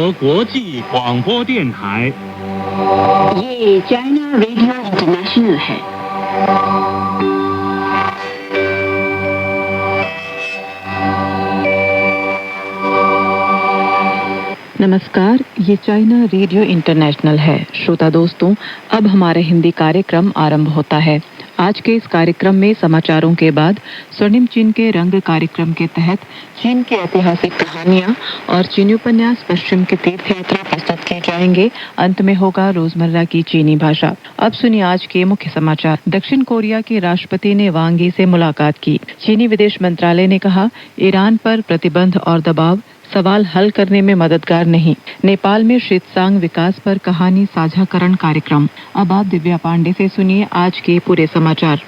国国际广播电台。ये China radio international है। नमस्कार, ये चाइना रेडियो इंटरनेशनल है। श्रोता दोस्तों, अब हमारा हिंदी कार्यक्रम आरंभ होता है। आज के इस कार्यक्रम में समाचारों के बाद स्वर्णिम चीन के रंग कार्यक्रम के तहत चीन की ऐतिहासिक कहानियां और चीनी उपन्यास पश्चिम की तीर्थ यात्रा प्रस्तुत किए जाएंगे। अंत में होगा रोजमर्रा की चीनी भाषा। अब सुनिए आज के मुख्य समाचार। दक्षिण कोरिया के राष्ट्रपति ने वांग यी से मुलाकात की। चीनी विदेश मंत्रालय ने कहा, ईरान पर प्रतिबंध और दबाव सवाल हल करने में मददगार नहीं। नेपाल में शीतसांग विकास पर कहानी साझाकरण कार्यक्रम। अब आप दिव्या पांडे से सुनिए आज के पूरे समाचार।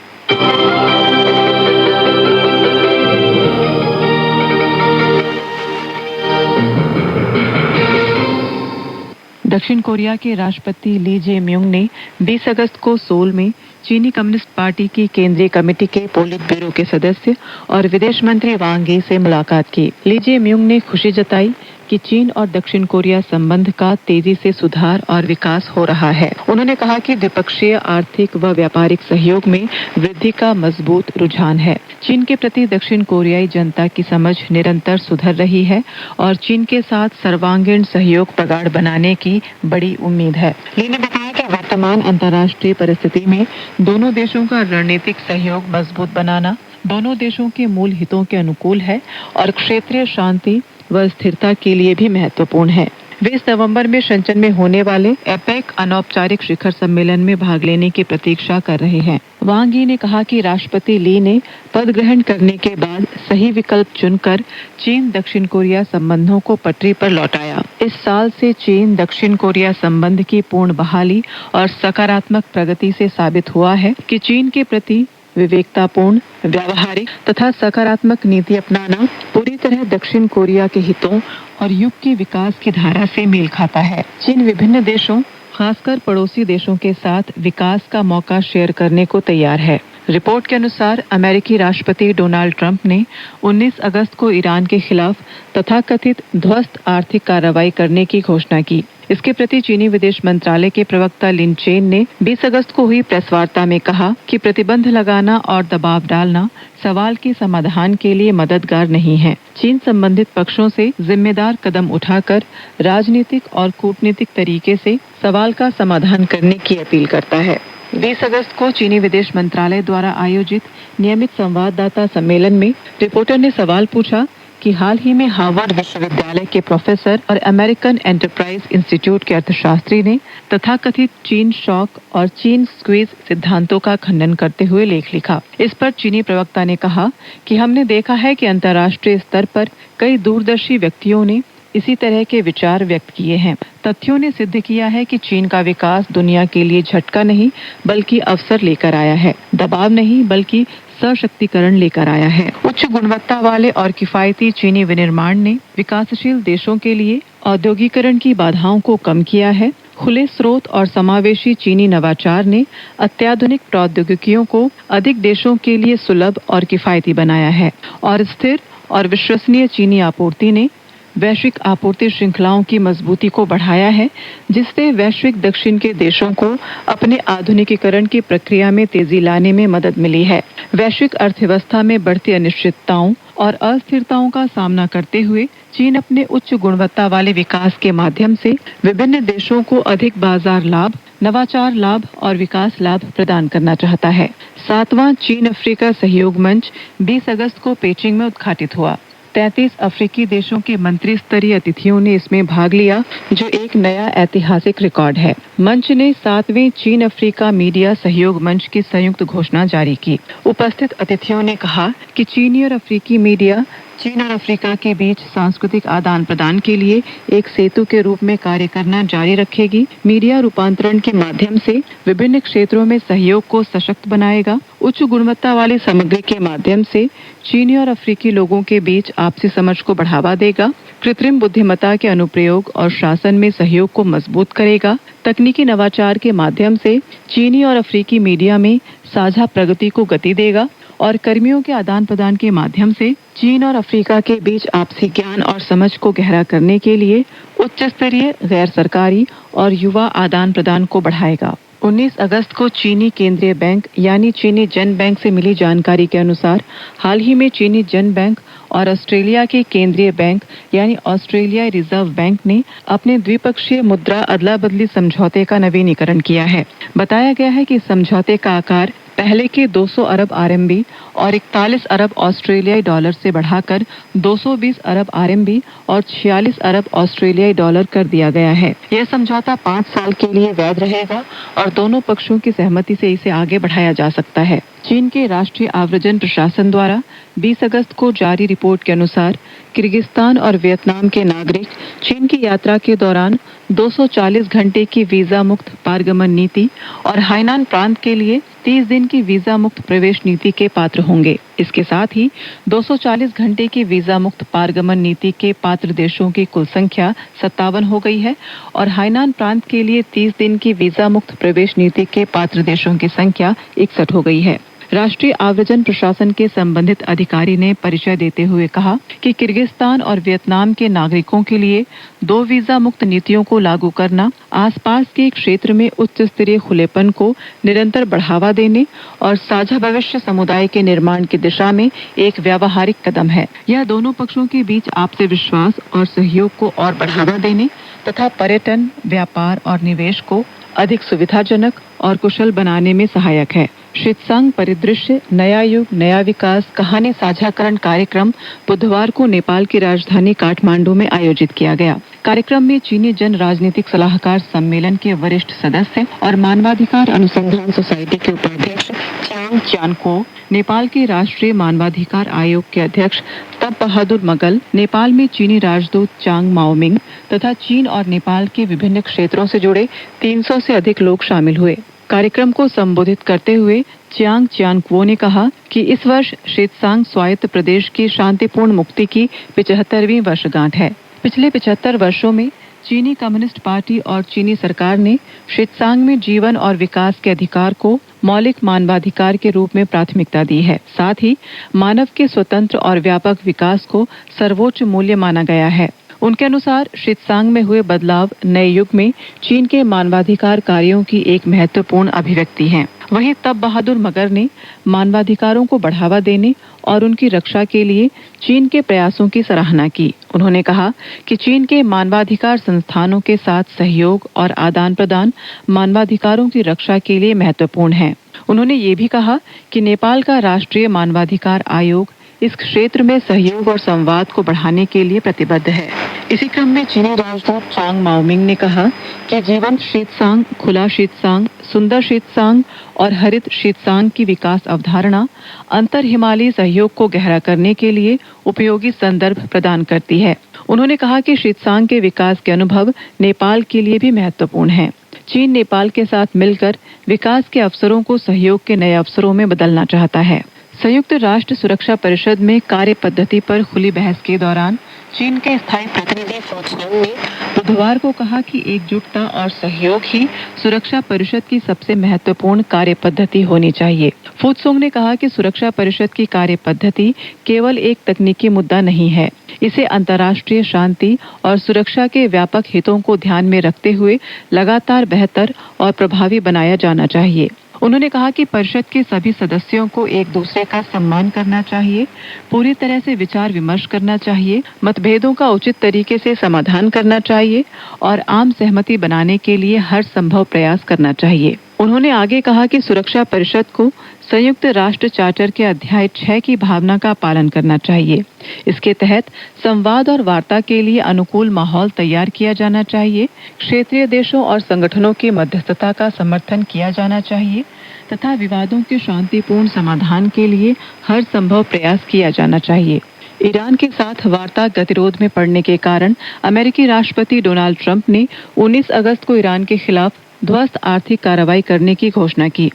दक्षिण कोरिया के राष्ट्रपति ली जे म्यूंग ने 20 अगस्त को सोल में चीनी कम्युनिस्ट पार्टी की केंद्रीय कमेटी के पोलित ब्यूरो के सदस्य और विदेश मंत्री वांग यी से मुलाकात की। ली जे म्यूंग ने खुशी जताई कि चीन और दक्षिण कोरिया संबंध का तेजी से सुधार और विकास हो रहा है। उन्होंने कहा कि द्विपक्षीय आर्थिक व व्यापारिक सहयोग में वृद्धि का मजबूत रुझान है। चीन के प्रति दक्षिण कोरियाई जनता की समझ निरंतर सुधर रही है और चीन के साथ सर्वांगीण सहयोग प्रगाढ़ बनाने की बड़ी उम्मीद है। ली ने बताया कि वर्तमान अंतर्राष्ट्रीय परिस्थिति में दोनों देशों का रणनीतिक सहयोग मजबूत बनाना दोनों देशों के मूल हितों के अनुकूल है और क्षेत्रीय शांति व स्थिरता के लिए भी महत्वपूर्ण है। वे इस नवंबर में शंचन में होने वाले एपेक अनौपचारिक शिखर सम्मेलन में भाग लेने की प्रतीक्षा कर रहे हैं। वांग यी ने कहा कि राष्ट्रपति ली ने पद ग्रहण करने के बाद सही विकल्प चुनकर चीन दक्षिण कोरिया संबंधों को पटरी पर लौटाया। इस साल से चीन दक्षिण कोरिया संबंध की पूर्ण बहाली और सकारात्मक प्रगति से साबित हुआ है कि चीन के प्रति विवेकतापूर्ण, व्यावहारिक तथा सकारात्मक नीति अपनाना पूरी तरह दक्षिण कोरिया के हितों और युग के विकास की धारा से मेल खाता है। चीन विभिन्न देशों, खासकर पड़ोसी देशों के साथ विकास का मौका शेयर करने को तैयार है। रिपोर्ट के अनुसार अमेरिकी राष्ट्रपति डोनाल्ड ट्रंप ने 19 अगस्त को ईरान के खिलाफ तथाकथित ध्वस्त आर्थिक कार्रवाई करने की घोषणा की। इसके प्रति चीनी विदेश मंत्रालय के प्रवक्ता लिन चेन ने 20 अगस्त को हुई प्रेस वार्ता में कहा कि प्रतिबंध लगाना और दबाव डालना सवाल के समाधान के लिए मददगार नहीं है। चीन संबंधित पक्षों से जिम्मेदार कदम उठाकर राजनीतिक और कूटनीतिक तरीके से सवाल का समाधान करने की अपील करता है। 20 अगस्त को चीनी विदेश मंत्रालय द्वारा आयोजित नियमित संवाददाता सम्मेलन में रिपोर्टर ने सवाल पूछा कि हाल ही में हार्वर्ड विश्वविद्यालय के प्रोफेसर और अमेरिकन एंटरप्राइज इंस्टीट्यूट के अर्थशास्त्री ने तथाकथित चीन शॉक और चीन स्क्वीज सिद्धांतों का खंडन करते हुए लेख लिखा। इस पर चीनी प्रवक्ता ने कहा कि हमने देखा है कि अंतर्राष्ट्रीय स्तर पर कई दूरदर्शी व्यक्तियों ने इसी तरह के विचार व्यक्त किए हैं। तथ्यों ने सिद्ध किया है कि चीन का विकास दुनिया के लिए झटका नहीं बल्कि अवसर लेकर आया है, दबाव नहीं बल्कि सशक्तिकरण लेकर आया है। उच्च गुणवत्ता वाले और किफायती चीनी विनिर्माण ने विकासशील देशों के लिए औद्योगिकरण की बाधाओं को कम किया है। खुले स्रोत और समावेशी चीनी नवाचार ने अत्याधुनिक प्रौद्योगिकियों को अधिक देशों के लिए सुलभ और किफायती बनाया है और स्थिर और विश्वसनीय चीनी आपूर्ति ने वैश्विक आपूर्ति श्रृंखलाओं की मजबूती को बढ़ाया है, जिससे वैश्विक दक्षिण के देशों को अपने आधुनिकीकरण की प्रक्रिया में तेजी लाने में मदद मिली है। वैश्विक अर्थव्यवस्था में बढ़ती अनिश्चितताओं और अस्थिरताओं का सामना करते हुए चीन अपने उच्च गुणवत्ता वाले विकास के माध्यम से विभिन्न देशों को अधिक बाजार लाभ, नवाचार लाभ और विकास लाभ प्रदान करना चाहता है। 7वां चीन अफ्रीका सहयोग मंच 20 अगस्त को पेचिंग में उद्घाटित हुआ। 33 अफ्रीकी देशों के मंत्री स्तरीय अतिथियों ने इसमें भाग लिया, जो एक नया ऐतिहासिक रिकॉर्ड है। मंच ने 7वें चीन अफ्रीका मीडिया सहयोग मंच की संयुक्त घोषणा जारी की। उपस्थित अतिथियों ने कहा कि चीनी और अफ्रीकी मीडिया चीन और अफ्रीका के बीच सांस्कृतिक आदान प्रदान के लिए एक सेतु के रूप में कार्य करना जारी रखेगी। मीडिया रूपांतरण के माध्यम से विभिन्न क्षेत्रों में सहयोग को सशक्त बनाएगा। उच्च गुणवत्ता वाली सामग्री के माध्यम से चीनी और अफ्रीकी लोगों के बीच आपसी समझ को बढ़ावा देगा। कृत्रिम बुद्धिमत्ता के अनुप्रयोग और शासन में सहयोग को मजबूत करेगा। तकनीकी नवाचार के माध्यम से चीनी और अफ्रीकी मीडिया में साझा प्रगति को गति देगा और कर्मियों के आदान प्रदान के माध्यम से चीन और अफ्रीका के बीच आपसी ज्ञान और समझ को गहरा करने के लिए उच्च स्तरीय, गैर सरकारी और युवा आदान प्रदान को बढ़ाएगा। 19 अगस्त को चीनी केंद्रीय बैंक यानी चीनी जन बैंक से मिली जानकारी के अनुसार हाल ही में चीनी जन बैंक और ऑस्ट्रेलिया के केंद्रीय बैंक यानी ऑस्ट्रेलिया रिजर्व बैंक ने अपने द्विपक्षीय मुद्रा अदला बदली समझौते का नवीनीकरण किया है। बताया गया है कि इस समझौते का आकार पहले के 200 अरब आरएमबी और 41 अरब ऑस्ट्रेलियाई डॉलर से बढ़ाकर 220 अरब आरएमबी और 46 अरब ऑस्ट्रेलियाई डॉलर कर दिया गया है। यह समझौता 5 साल के लिए वैध रहेगा और दोनों पक्षों की सहमति से इसे आगे बढ़ाया जा सकता है। चीन के राष्ट्रीय आव्रजन प्रशासन द्वारा 20 अगस्त को जारी रिपोर्ट के अनुसार किर्गिस्तान और वियतनाम के नागरिक चीन की यात्रा के दौरान 240 घंटे की वीजा मुक्त पारगमन नीति और हाइनान प्रांत के लिए 30 दिन की वीजा मुक्त प्रवेश नीति के पात्र होंगे। इसके साथ ही 240 घंटे की वीजा मुक्त पारगमन नीति के पात्र देशों की कुल संख्या 57 हो गई है और हाइनान प्रांत के लिए 30 दिन की वीजा मुक्त प्रवेश नीति के पात्र देशों की संख्या 61 हो गई है। राष्ट्रीय आव्रजन प्रशासन के संबंधित अधिकारी ने परिचय देते हुए कहा कि किर्गिस्तान और वियतनाम के नागरिकों के लिए 2 वीजा मुक्त नीतियों को लागू करना आसपास के क्षेत्र में उच्च स्तरीय खुलेपन को निरंतर बढ़ावा देने और साझा भविष्य समुदाय के निर्माण की दिशा में एक व्यावहारिक कदम है। यह दोनों पक्षों के बीच आपसी विश्वास और सहयोग को और बढ़ावा देने तथा पर्यटन, व्यापार और निवेश को अधिक सुविधाजनक और कुशल बनाने में सहायक है। शीतसांग परिदृश्य नया युग नया विकास कहानी साझाकरण कार्यक्रम बुधवार को नेपाल की राजधानी काठमांडू में आयोजित किया गया। कार्यक्रम में चीनी जन राजनीतिक सलाहकार सम्मेलन के वरिष्ठ सदस्य और मानवाधिकार अनुसंधान सोसाइटी के उपाध्यक्ष च्याङ च्यानको, नेपाल के राष्ट्रीय मानवाधिकार आयोग के अध्यक्ष तप बहादुर मगल, नेपाल में चीनी राजदूत चांग माओमिंग तथा चीन और नेपाल के विभिन्न क्षेत्रों से जुड़े 300 से अधिक लोग शामिल हुए। कार्यक्रम को संबोधित करते हुए च्याङ च्यानको ने कहा कि इस वर्ष शीतसांग स्वायत्त प्रदेश की शांतिपूर्ण मुक्ति की 75वीं वर्षगांठ है। पिछले 75 वर्षों में चीनी कम्युनिस्ट पार्टी और चीनी सरकार ने शीतसांग में जीवन और विकास के अधिकार को मौलिक मानवाधिकार के रूप में प्राथमिकता दी है। साथ ही मानव के स्वतंत्र और व्यापक विकास को सर्वोच्च मूल्य माना गया है। उनके अनुसार शीतसांग में हुए बदलाव नए युग में चीन के मानवाधिकार कार्यों की एक महत्वपूर्ण अभिव्यक्ति है। वहीं तप बहादुर मगर ने मानवाधिकारों को बढ़ावा देने और उनकी रक्षा के लिए चीन के प्रयासों की सराहना की। उन्होंने कहा कि चीन के मानवाधिकार संस्थानों के साथ सहयोग और आदान प्रदान मानवाधिकारों की रक्षा के लिए महत्वपूर्ण है। उन्होंने ये भी कहा कि नेपाल का राष्ट्रीय मानवाधिकार आयोग इस क्षेत्र में सहयोग और संवाद को बढ़ाने के लिए प्रतिबद्ध है। इसी क्रम में चीनी राजदूत चांग माओमिंग ने कहा कि जीवंत शीतसांग, खुला शीतसांग, सुंदर शीतसांग और हरित शीतसांग की विकास अवधारणा अंतर हिमालयी सहयोग को गहरा करने के लिए उपयोगी संदर्भ प्रदान करती है। उन्होंने कहा कि शीतसांग के विकास के अनुभव नेपाल के लिए भी महत्वपूर्ण है। चीन नेपाल के साथ मिलकर विकास के अवसरों को सहयोग के नए अवसरों में बदलना चाहता है। संयुक्त राष्ट्र सुरक्षा परिषद में कार्य पद्धति पर खुली बहस के दौरान चीन के स्थायी प्रतिनिधि फुत्सोंग ने बुधवार को कहा कि एकजुटता और सहयोग ही सुरक्षा परिषद की सबसे महत्वपूर्ण कार्य पद्धति होनी चाहिए। फुत्सोंग ने कहा कि सुरक्षा परिषद की कार्य पद्धति केवल एक तकनीकी मुद्दा नहीं है। इसे अंतर्राष्ट्रीय शांति और सुरक्षा के व्यापक हितों को ध्यान में रखते हुए लगातार बेहतर और प्रभावी बनाया जाना चाहिए। उन्होंने कहा कि परिषद के सभी सदस्यों को एक दूसरे का सम्मान करना चाहिए, पूरी तरह से विचार विमर्श करना चाहिए, मतभेदों का उचित तरीके से समाधान करना चाहिए और आम सहमति बनाने के लिए हर संभव प्रयास करना चाहिए। उन्होंने आगे कहा कि सुरक्षा परिषद को संयुक्त राष्ट्र चार्टर के अध्याय 6 की भावना का पालन करना चाहिए। इसके तहत संवाद और वार्ता के लिए अनुकूल माहौल तैयार किया जाना चाहिए, क्षेत्रीय देशों और संगठनों की मध्यस्थता का समर्थन किया जाना चाहिए तथा विवादों के शांतिपूर्ण समाधान के लिए हर संभव प्रयास किया जाना चाहिए। ईरान के साथ वार्ता गतिरोध में पड़ने के कारण अमेरिकी राष्ट्रपति डोनाल्ड ट्रंप ने 19 अगस्त को ईरान के खिलाफ ध्वस्त आर्थिक कार्रवाई करने की घोषणा की।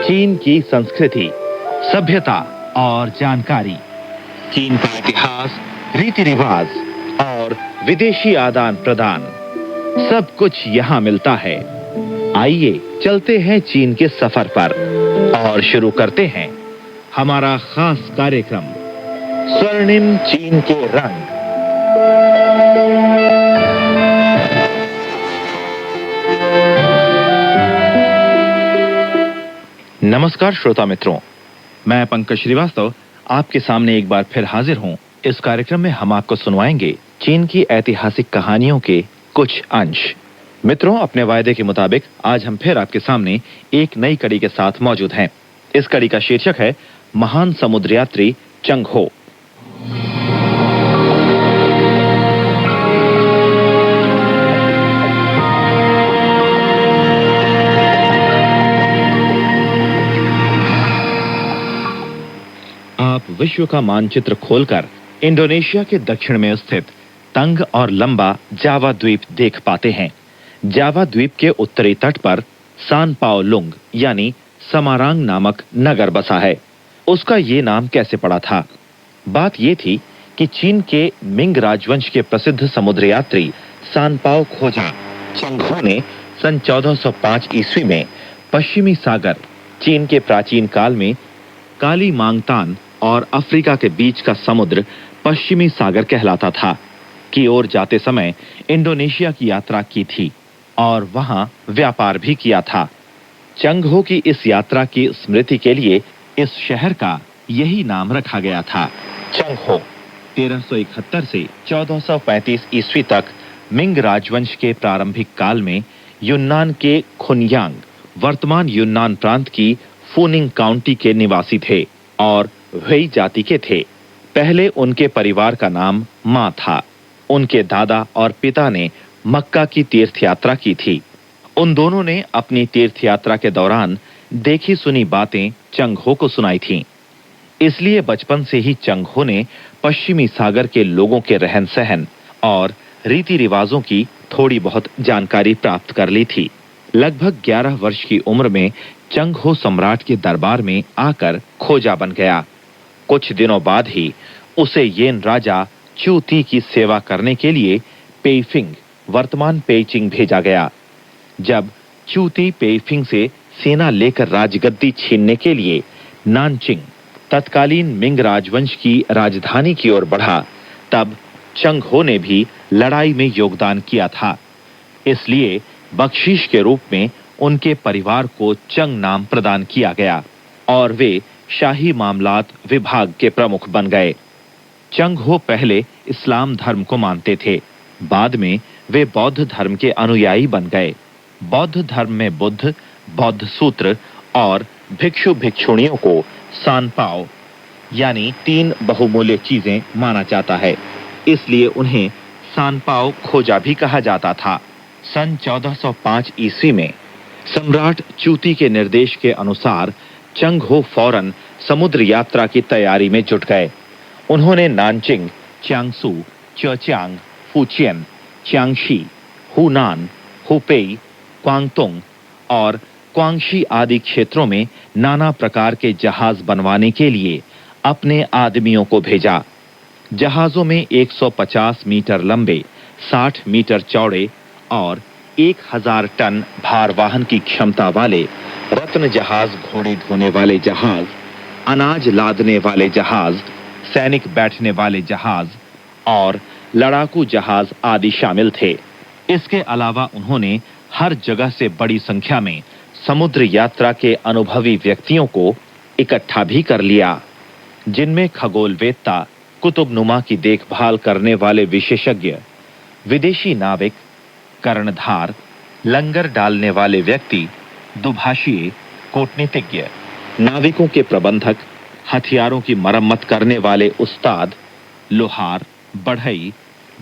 चीन की संस्कृति, सभ्यता और जानकारी, चीन का इतिहास, रीति रिवाज और और विदेशी आदान प्रदान, सब कुछ यहाँ मिलता है। आइए चलते हैं चीन के सफर पर और शुरू करते हैं हमारा खास कार्यक्रम स्वर्णिम चीन के रंग। नमस्कार श्रोता मित्रों, मैं पंकज श्रीवास्तव आपके सामने एक बार फिर हाजिर हूं। इस कार्यक्रम में हम आपको सुनवाएंगे चीन की ऐतिहासिक कहानियों के कुछ अंश। मित्रों, अपने वायदे के मुताबिक आज हम फिर आपके सामने एक नई कड़ी के साथ मौजूद हैं। इस कड़ी का शीर्षक है महान समुद्र यात्री चंग हो। आप विश्व का मानचित्र खोलकर इंडोनेशिया के दक्षिण में स्थित तंग और लंबा जावा द्वीप देख पाते हैं। जावा द्वीप के उत्तरी तट पर सान पाओ लुंग यानी समारांग नामक नगर बसा है। उसका ये नाम कैसे पड़ा था? बात ये थी कि चीन के मिंग राजवंश के प्रसिद्ध समुद्र यात्री सान पाओ खोजा चंग हो ने सन 1405 ईस्वी में पश्चिमी सागर, चीन के प्राचीन काल में काली मांगतान और अफ्रीका के बीच का समुद्र पश्चिमी सागर कहलाता था, की ओर जाते समय इंडोनेशिया की यात्रा की थी और वहां व्यापार भी किया था। चंग हो की इस यात्रा की स्मृति के लिए इस शहर का यही नाम रखा गया था, चंग हो। 1371 से 1435 ईस्वी तक मिंग राजवंश के प्रारंभिक काल में युन्नान के खुनयांग, वर्तमान युन्नान प्रांत की फूनिंग काउंटी के निवासी थे और वेई जाति के थे। पहले उनके परिवार का नाम मा था। उनके दादा और पिता ने मक्का की तीर्थ यात्रा की थी। उन दोनों ने अपनी तीर्थ यात्रा के दौरान देखी सुनी बातें चंग हो को सुनाई थीं। इसलिए बचपन से ही चंग हो ने पश्चिमी सागर के लोगों के रहन सहन और रीति रिवाजों की थोड़ी बहुत जानकारी प्राप्त कर ली थी। लगभग 11 वर्ष की उम्र में चंग हो सम्राट के दरबार में आकर खोजा बन गया। कुछ दिनों बाद ही उसे येन राजा चू ती की सेवा करने के लिए पेइफिंग, वर्तमान पेइचिंग भेजा गया। जब चू ती पेइफिंग से सेना लेकर राजगद्दी छीनने के लिए नानचिंग, तत्कालीन मिंग राजवंश की राजधानी की ओर बढ़ा, तब चंग हो ने भी लड़ाई में योगदान किया था। इसलिए बख्शीश के रूप में उनके परिवार को चंग नाम प्रदान किया गया और वे शाही मामलात विभाग के प्रमुख बन गए। चंग हो पहले इस्लाम धर्म को मानते थे, बाद में वे बौद्ध धर्म के अनुयायी बन गए। बौद्ध धर्म में बुद्ध, बौद्ध सूत्र और भिक्षु भिक्षुणियों को सानपाओ यानी 3 बहुमूल्य चीजें माना जाता है, इसलिए उन्हें सानपाओ खोजा भी कहा जाता था। सन 1405 ईस्वी में सम्राट चूती के निर्देश के अनुसार चंग हो फौरन समुद्र यात्रा की तैयारी में जुट गए। उन्होंने नानचिंग, च्यांगसू, चेचियांग, फुचियन, च्यांगशी, हुनान, हुपेई, क्वांगतुंग और क्वांगशी आदि क्षेत्रों में नाना प्रकार के जहाज बनवाने के लिए अपने आदमियों को भेजा। जहाजों में 150 मीटर लंबे, 60 मीटर चौड़े और 1000 टन भार वाहन की क्षमता वाले रत्न जहाज, घोड़े ढोने वाले जहाज, अनाज लादने वाले जहाज, सैनिक बैठने वाले जहाज और लड़ाकू जहाज आदि शामिल थे। इसके अलावा उन्होंने हर जगह से बड़ी संख्या में समुद्र यात्रा के अनुभवी व्यक्तियों को इकट्ठा भी कर लिया, जिनमें खगोलवेत्ता, कुतुबनुमा की देखभाल करने वाले विशेषज्ञ, विदेशी नाविक, कर्णधार, लंगर डालने वाले व्यक्ति, दुभाषी, कूटनीतिज्ञ, नाविकों के प्रबंधक, हथियारों की मरम्मत करने वाले उस्ताद, लोहार, बढ़ई,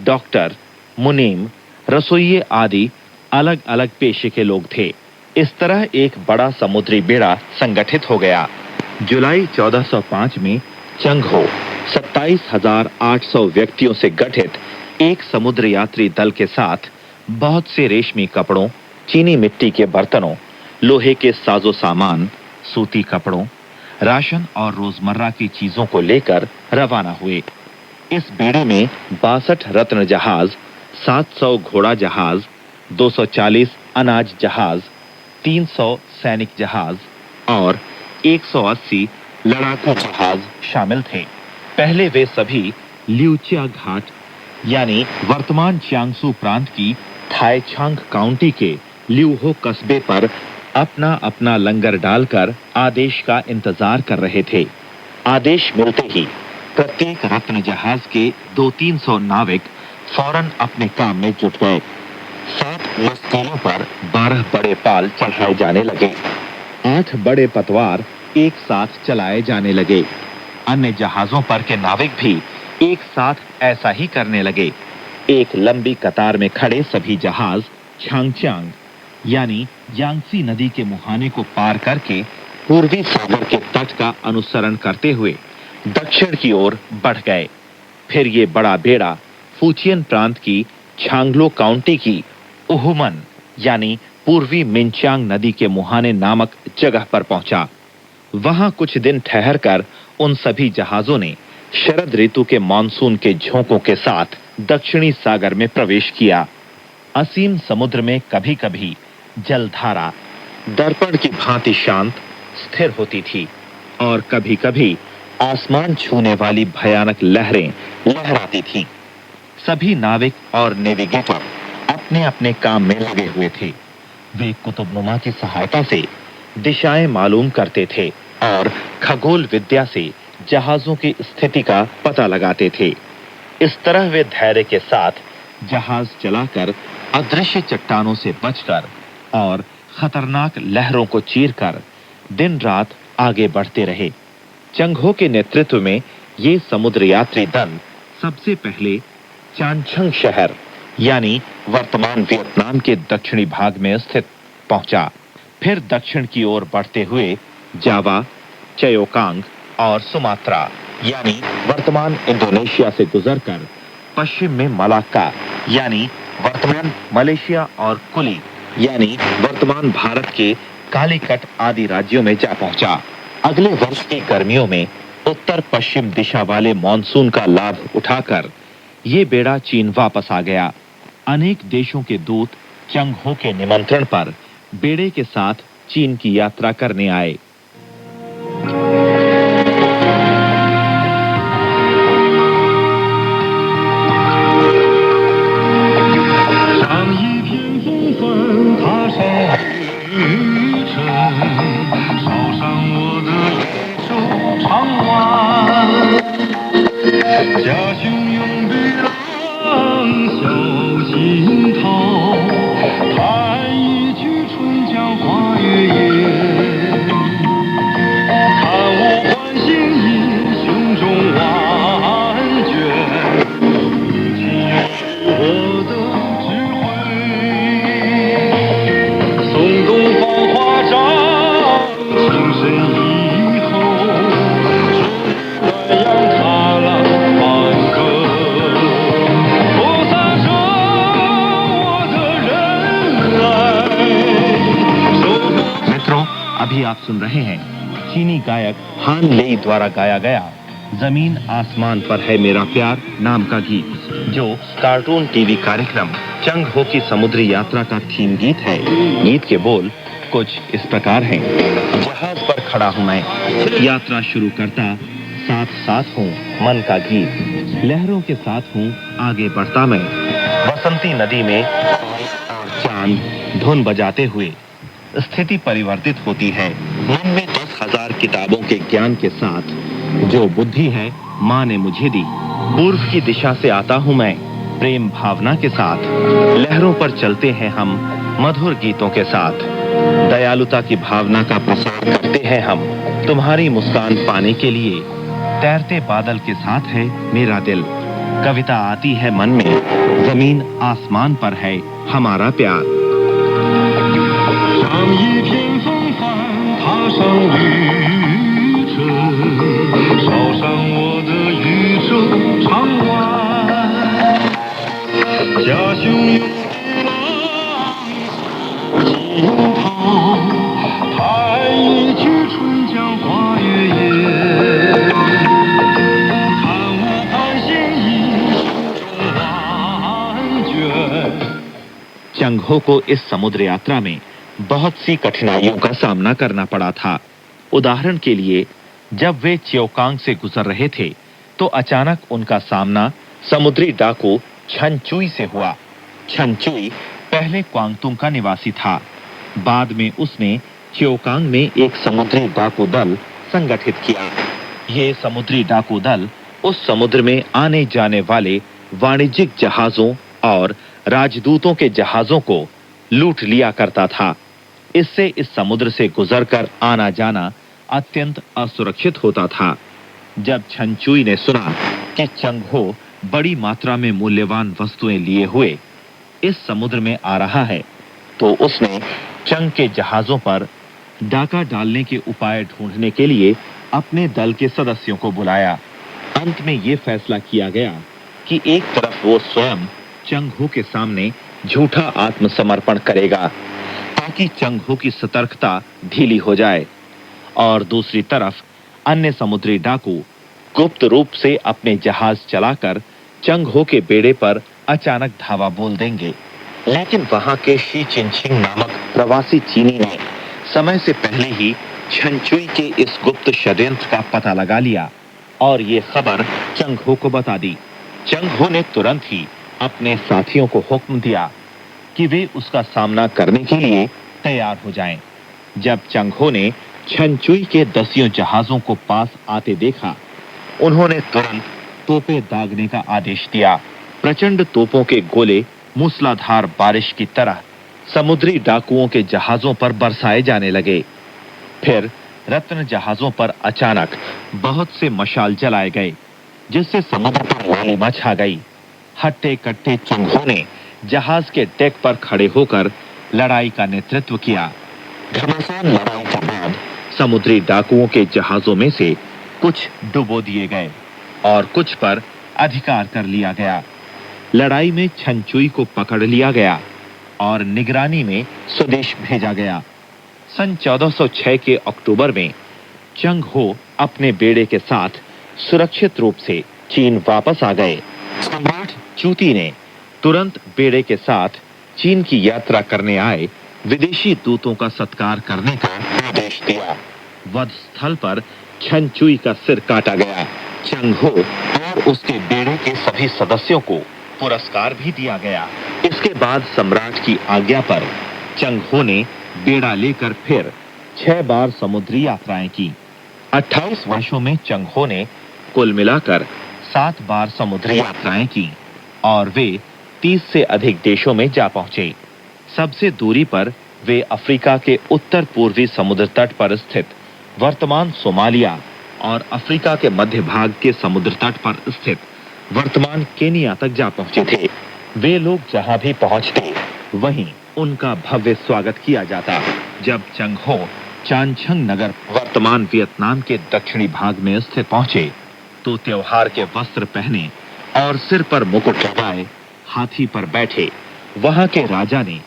डॉक्टर, मुनीम, रसोइये आदि अलग अलग पेशे के लोग थे। इस तरह एक बड़ा समुद्री बेड़ा संगठित हो गया। जुलाई 1405 में चंग हो 27,800 व्यक्तियों से गठित एक समुद्र यात्री दल के साथ बहुत से रेशमी कपड़ों, चीनी मिट्टी के बर्तनों, लोहे के साजो सामान, सूती कपड़ों, राशन और रोजमर्रा की चीजों को लेकर रवाना हुए। इस बेड़े में 62 रत्न जहाज, 700 घोड़ा जहाज, 240 अनाज जहाज, 300 सैनिक जहाज और 180 लड़ाकू जहाज शामिल थे। पहले वे सभी ल्यूचिया घाट यानी वर्तमान जियांगसू प्रांत की थाईछांग काउंटी के ल्यूहो कस्बे पर अपना अपना लंगर डालकर आदेश का इंतजार कर रहे थे। आदेश मिलते ही प्रत्येक रत्न जहाज के 200-300 नाविक फौरन अपने काम में जुट गए। 7 मस्तूलों पर 12 बड़े पाल चढ़ाए जाने लगे। 8 बड़े पतवार एक साथ चलाए जाने लगे। अन्य जहाजों पर के नाविक भी एक साथ ऐसा ही करने लगे। एक लंबी कतार में खड़े सभी जहाज छांगचांग यानी यांगसी नदी के मुहाने को पार करके पूर्वी सागर के तट का अनुसरण करते हुए दक्षिण की ओर बढ़ गए। फिर ये बड़ा बेड़ा फुचियन प्रांत की छांगलो काउंटी की उहुमन यानी पूर्वी मिनचांग नदी के मुहाने नामक जगह पर पहुंचा। वहां कुछ दिन ठहरकर उन सभी जहाजों ने शरद ऋतु के मानसून के झोंकों के साथ दक्षिणी सागर में प्रवेश किया। असीम समुद्र में कभी कभी जलधारा दर्पण की भांति शांत स्थिर होती थी और कभी कभी आसमान छूने वाली भयानक लहरें लहराती थीं। सभी नाविक और नेविगेटर अपने अपने काम में लगे हुए थे। वे कुतुबनुमा की सहायता से दिशाएं मालूम करते थे और खगोल विद्या से जहाजों की स्थिति का पता लगाते थे। इस तरह वे धैर्य के साथ जहाज चलाकर अदृश्य चट्टानों से बचकर और खतरनाक लहरों को चीरकर दिन रात आगे बढ़ते रहे। चंगहो के नेतृत्व में ये समुद्र यात्री दल सबसे पहले चानछंग शहर यानी वर्तमान वियतनाम के दक्षिणी भाग में स्थित पहुंचा। फिर दक्षिण की ओर बढ़ते हुए जावा, चयोकांग और सुमात्रा यानी वर्तमान इंडोनेशिया से गुजरकर पश्चिम में मलाक्का यानी वर्तमान मलेशिया और कुली यानी वर्तमान भारत के कालीकट आदि राज्यों में जा पहुंचा। अगले वर्ष की गर्मियों में उत्तर पश्चिम दिशा वाले मॉनसून का लाभ उठाकर ये बेड़ा चीन वापस आ गया। अनेक देशों के दूत चंगहो के निमंत्रण पर बेड़े के साथ चीन की यात्रा करने आए। अभी आप सुन रहे हैं चीनी गायक हान लेई द्वारा गाया गया जमीन आसमान पर है मेरा प्यार नाम का गीत, जो कार्टून टीवी कार्यक्रम चंगहो की समुद्री यात्रा का थीम गीत है। गीत के बोल कुछ इस प्रकार हैं। जहाज पर खड़ा हूं मैं, यात्रा शुरू करता, साथ साथ हूं मन का गीत, लहरों के साथ हूं आगे बढ़ता मैं। बसंती नदी में और चांद धुन बजाते हुए स्थिति परिवर्तित होती है। मन में 10,000 किताबों के ज्ञान के साथ जो बुद्धि है माँ ने मुझे दी। पूर्व की दिशा से आता हूँ मैं प्रेम भावना के साथ, लहरों पर चलते हैं हम मधुर गीतों के साथ। दयालुता की भावना का प्रसार करते हैं हम तुम्हारी मुस्कान पाने के लिए। तैरते बादल के साथ है मेरा दिल, कविता आती है मन में, जमीन आसमान पर है हमारा प्यार। 像一片风帆，踏上旅程，烧上我的宇宙长湾。家乡有浪惊涛，弹一曲春江花月夜，看我盼星 चंग हो को इस समुद्र यात्रा में बहुत सी कठिनाइयों का सामना करना पड़ा था। उदाहरण के लिए, जब वे च्योकांग से गुजर रहे थे तो अचानक उनका सामना समुद्री डाकू छन चुई से हुआ। छन चुई पहले क्वांगतुंग का निवासी था। बाद में उसने च्योकांग में एक समुद्री डाकू दल संगठित किया। ये समुद्री डाकू दल उस समुद्र में आने जाने वाले वाणिज्यिक जहाजों और राजदूतों के जहाजों को लूट लिया करता था। इससे इस समुद्र से गुजरकर आना जाना अत्यंत असुरक्षित होता था। जब छन चुई ने सुना कि चंग हो बड़ी मात्रा में मूल्यवान वस्तुएं लिए हुए इस समुद्र में आ रहा है, तो उसने चंग के जहाजों पर डाका डालने के उपाय ढूंढने के लिए अपने दल के सदस्यों को बुलाया। अंत में यह फैसला किया गया कि एक तरफ वो स्वयं चंग हो के सामने झूठा आत्मसमर्पण करेगा ताकि चंग हो की सतर्कता ढीली हो जाए, और दूसरी तरफ अन्य समुद्री डाकू गुप्त रूप से अपने जहाज चलाकर चंग हो के बेड़े पर अचानक धावा बोल देंगे। लेकिन वहां के शी चिनचिंग नामक प्रवासी चीनी ने समय से पहले ही छन चुई के इस गुप्त षड्यंत्र का पता लगा लिया और ये खबर चंग हो को बता दी। चंग हो ने तुरंत ही अपने साथियों को हुक्म दिया कि वे उसका सामना करने के लिए तैयार हो जाएं। जब चंग हो ने छन चुई के 10 जहाजों को पास आते देखा, उन्होंने तुरंत तोपें दागने का आदेश दिया। प्रचंड तोपों के गोले मूसलाधार बारिश की तरह समुद्री डाकुओं के जहाजों पर बरसाए जाने लगे। फिर रत्न जहाजों पर अचानक बहुत से मशाल जलाए गए, जिससे समुद्र पर लालिमा छा गई। हट्टे कट्टे चंग हो ने जहाज के डेक पर खड़े होकर लड़ाई का नेतृत्व किया। घमासान लड़ाई के बाद समुद्री डाकुओं के जहाजों में से कुछ डुबो दिए गए और कुछ पर अधिकार कर लिया गया। लड़ाई में छन चुई को पकड़ लिया गया और निगरानी में स्वदेश भेजा गया। सन 1406 के अक्टूबर में चंग हो अपने बेड़े के साथ सुरक्षित रूप से चीन वापस आ गए। सम्राट चूती ने तुरंत बेड़े के साथ चीन की यात्रा करने आए विदेशी दूतों का सत्कार करने का आदेश दिया। वध स्थल पर छन चुई का सिर काटा गया। चंग हो और उसके बेड़े के सभी सदस्यों को पुरस्कार भी दिया गया। इसके बाद सम्राट की आज्ञा पर चंग हो ने बेड़ा लेकर फिर 6 बार समुद्री यात्राएं की। 28 वर्षों में चंग हो ने कुल मिलाकर 7 बार समुद्री यात्राएं की और वे 30 से अधिक देशों में जा पहुंचे। सबसे दूरी पर वे अफ्रीका के उत्तर पूर्वी समुद्र तट पर स्थित वर्तमान सोमालिया और अफ्रीका के मध्य भाग के समुद्र तट पर स्थित वर्तमान केनिया तक जा पहुंचे थे। वे लोग जहां भी पहुंचते वहीं उनका भव्य स्वागत किया जाता। जब चंग हो चानछंग नगर वर्तमान वियतनाम के दक्षिणी भाग में स्थित पहुंचे तो त्योहार के वस्त्र पहने और सिर पर मुकुट लगाए हाथी पर बैठे वहां के राजा ने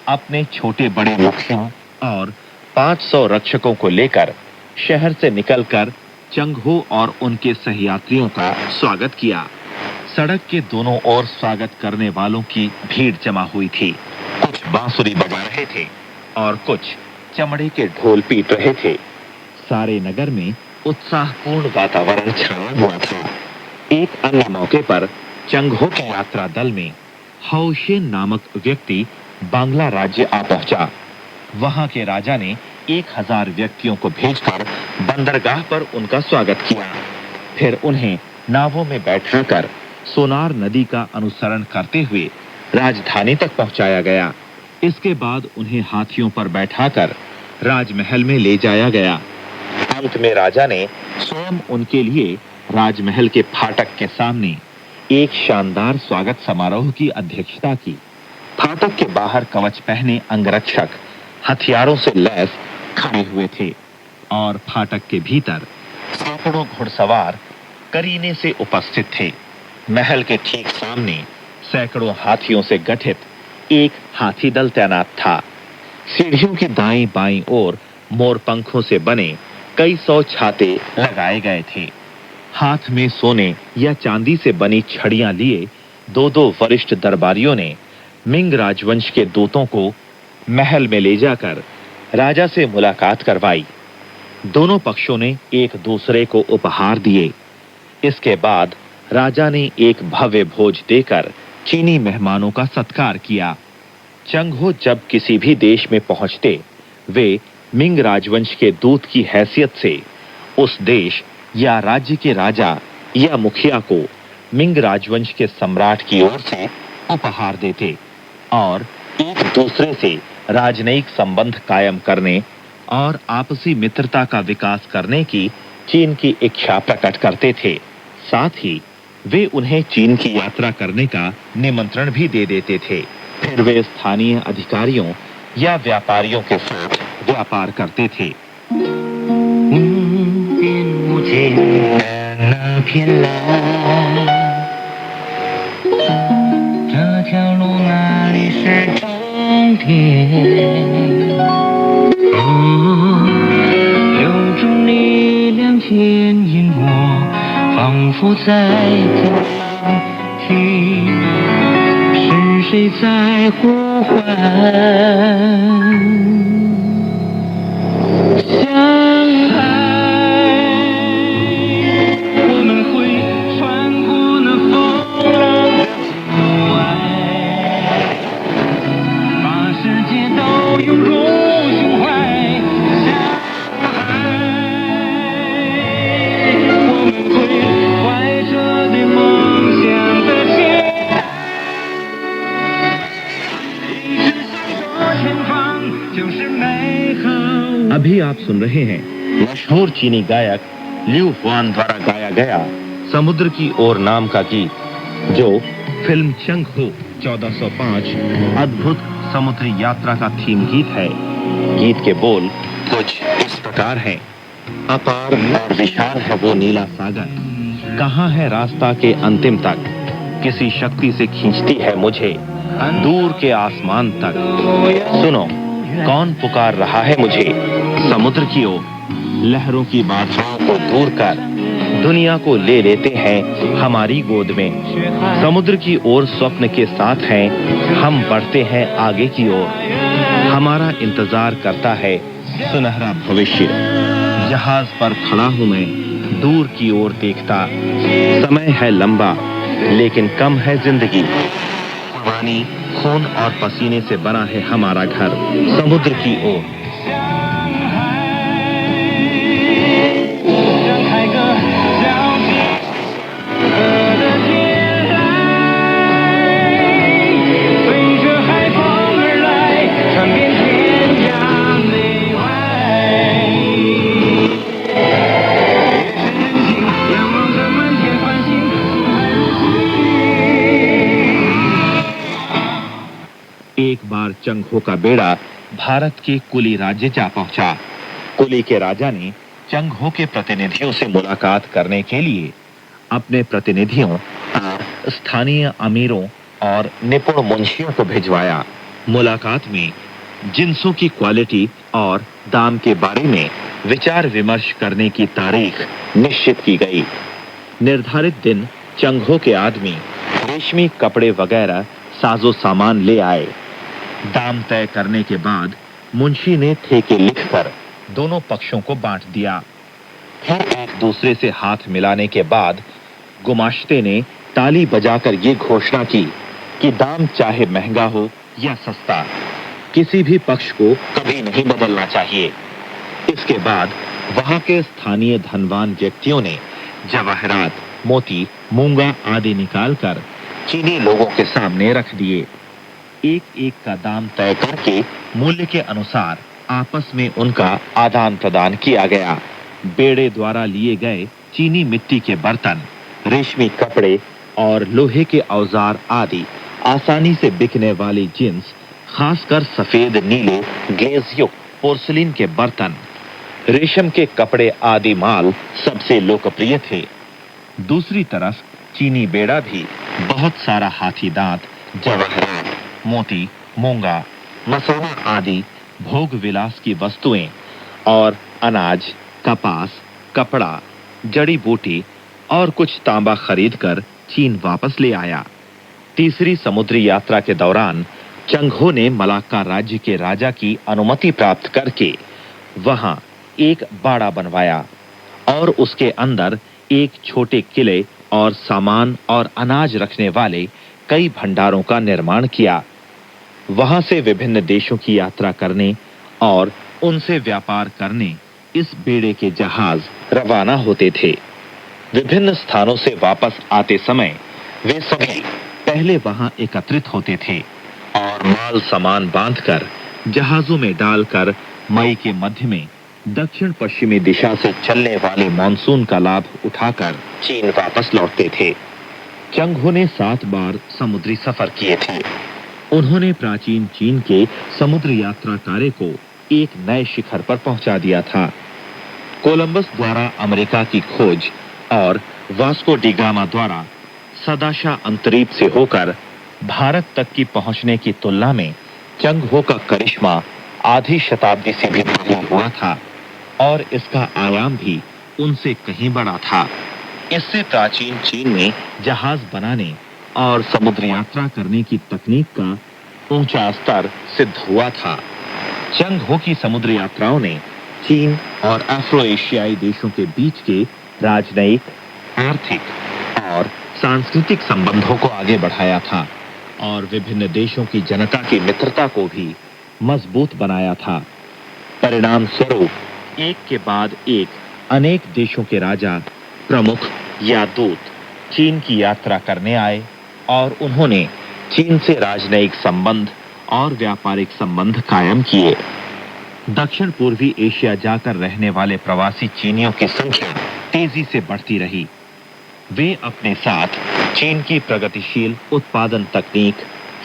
अपने छोटे बड़े रक्षकों और 500 रक्षकों को लेकर शहर से निकलकर चंग हो और उनके सहयात्रियों का स्वागत किया। सड़क के दोनों ओर स्वागत करने वालों की भीड़ जमा हुई थी। कुछ बांसुरी बजा रहे थे और कुछ चमड़े के ढोल पीट रहे थे। सारे नगर में उत्साहपूर्ण वातावरण छाया हुआ था। एक अन्य मौके पर चंग हो के यात्रा दल में हाओशेन नामक व्यक्ति बांग्ला राज्य आ पहुंचा। वहां के राजा ने 1000 व्यक्तियों को भेजकर बंदरगाह पर उनका स्वागत किया। फिर उन्हें नावों में बैठाकर सोनार नदी का अनुसरण करते हुए राजधानी तक पहुंचाया गया। इसके बाद उन्हें हाथियों पर बैठाकर राजमहल में ले जाया गया। अंत में राजा ने स्वयं उनके लिए राजमहल के फाटक के सामने एक शानदार स्वागत समारोह की अध्यक्षता की। फाटक के बाहर कवच पहने अंगरक्षक हथियारों से लैस खड़े हुए थे और फाटक के भीतर सैकड़ों घुड़सवार करीने से उपस्थित थे। महल के ठीक सामने सैकड़ों हाथियों से गठित एक हाथी दल तैनात था। सीढ़ियों की दाईं बाईं ओर मोर पंखों से बने कई 100 छाते लगाए गए थे। हाथ में सोने या चांदी से बनी छड़ियां लिए 2-2 वरिष्ठ दरबारियों ने मिंग राजवंश के दूतों को महल में ले जाकर राजा से मुलाकात करवाई। दोनों पक्षों ने एक दूसरे को उपहार दिए। इसके बाद राजा ने एक भव्य भोज देकर चीनी मेहमानों का सत्कार किया। चंग हो जब किसी भी देश में पहुंचते, वे मिंग राजवंश के दूत की हैसियत से उस देश या राज्य के राजा या मुखिया को मिंग राजवंश के सम्राट की ओर से उपहार देते और एक दूसरे से राजनयिक संबंध कायम करने और आपसी मित्रता का विकास करने की चीन की इच्छा प्रकट करते थे। साथ ही वे उन्हें चीन की यात्रा करने का निमंत्रण भी दे देते थे। फिर वे स्थानीय अधिकारियों या व्यापारियों के साथ व्यापार करते थे। मुझे न खिला अभी आप सुन रहे हैं मशहूर चीनी गायक लियू हुआन द्वारा गाया गया समुद्र की ओर नाम का गीत, जो फिल्म चंग हो 1405 अद्भुत समुद्री यात्रा का थीम गीत है। गीत के बोल कुछ इस प्रकार हैं। अपार और विशाल है वो नीला सागर, कहाँ है रास्ता के अंतिम तक, किसी शक्ति से खींचती है मुझे दूर के आसमान तक। सुनो कौन पुकार रहा है मुझे समुद्र की ओर, लहरों की बाधाओं को दूर कर दुनिया को ले लेते हैं हमारी गोद में। समुद्र की ओर स्वप्न के साथ हैं, हम बढ़ते हैं आगे की ओर। हमारा इंतजार करता है सुनहरा भविष्य। जहाज पर खड़ा हूं मैं दूर की ओर देखता, समय है लंबा लेकिन कम है जिंदगी। पानी, खून और पसीने से बना है हमारा घर समुद्र की ओर। एक बार चंग हो का बेड़ा भारत के कुली राज्य जा पहुंचा। कुली के राजा ने चंग हो के प्रतिनिधियों से मुलाकात करने के लिए अपने प्रतिनिधियों, स्थानीय अमीरों और निपुण मुंशियों को भिजवाया। मुलाकात में जिन्सों की क्वालिटी और दाम के बारे में विचार विमर्श करने की तारीख निश्चित की गई। निर्धारित दिन चंग हो के आदमी रेशमी कपड़े वगैरह साजो सामान ले आए। दाम तय करने के बाद मुंशी ने ठेके लिखकर दोनों पक्षों को बांट दिया। फिर एक दूसरे से हाथ मिलाने के बाद गुमाश्ते ने ताली बजाकर ये घोषणा की कि दाम चाहे महंगा हो या सस्ता, किसी भी पक्ष को कभी नहीं बदलना चाहिए। इसके बाद वहां के स्थानीय धनवान व्यक्तियों ने जवाहरात, मोती, मूंगा आदि निकालकर चीनी लोगों के सामने रख दिए। एक एक का दाम तय करके मूल्य के अनुसार आपस में उनका आदान प्रदान किया गया। बेड़े द्वारा लिए गए चीनी मिट्टी के बर्तन, रेशमी कपड़े और लोहे के औजार आदि आसानी से बिकने वाली जिन्स, खासकर सफेद नीले ग्लेज युक्त पोर्सिलीन के बर्तन, रेशम के कपड़े आदि माल सबसे लोकप्रिय थे। दूसरी तरफ चीनी बेड़ा भी बहुत सारा हाथी दांत, जवाहरात, मोती, मूंगा, मसोना आदि भोग विलास की वस्तुएं और अनाज, कपास, कपड़ा, जड़ी बूटी और कुछ तांबा खरीदकर चीन वापस ले आया। तीसरी समुद्री यात्रा के दौरान चंग हो ने मलाक्का राज्य के राजा की अनुमति प्राप्त करके वहां एक बाड़ा बनवाया और उसके अंदर एक छोटे किले और सामान और अनाज रखने वाले कई भंडारों का निर्माण किया। वहां से विभिन्न देशों की यात्रा करने और उनसे व्यापार करने इस बेड़े के जहाज रवाना होते थे। विभिन्न स्थानों से वापस आते समय वे सभी पहले वहां एकत्रित होते थे और माल सामान बांधकर जहाजों में डालकर मई के मध्य में दक्षिण पश्चिमी दिशा से चलने वाले मानसून का लाभ उठाकर चीन वापस लौटते थे। चंग हो ने 7 बार समुद्री सफर किए थे। उन्होंने प्राचीन चीन के समुद्र यात्रा कार्य को एक नए शिखर पर पहुंचा दिया था। कोलंबस द्वारा अमेरिका की खोज और वास्को डी गामा द्वारा सदाशा अंतरीप से होकर भारत तक की पहुंचने की तुलना में चंग हो का करिश्मा आधी शताब्दी से भी पहले हुआ था और इसका आयाम भी उनसे कहीं बड़ा था। इससे प्राचीन चीन में जहाज बनाने और समुद्र यात्रा करने की तकनीक का ऊंचा स्तर सिद्ध हुआ था। चंग हो की समुद्र यात्राओं ने चीन और अफ्रो एशियाई देशों के बीच के राजनयिक, आर्थिक और सांस्कृतिक संबंधों को आगे बढ़ाया था और विभिन्न देशों की जनता की मित्रता को भी मजबूत बनाया था। परिणाम स्वरूप एक के बाद एक अनेक देशों के राजा, प्रमुख या दूत चीन की यात्रा करने आए और उन्होंने चीन से राजनयिक संबंध और व्यापारिक संबंध कायम किए। दक्षिण पूर्वी एशिया जाकर रहने वाले प्रवासी चीनियों की संख्या तेजी से बढ़ती रही। वे अपने साथ चीन की प्रगतिशील उत्पादन तकनीक,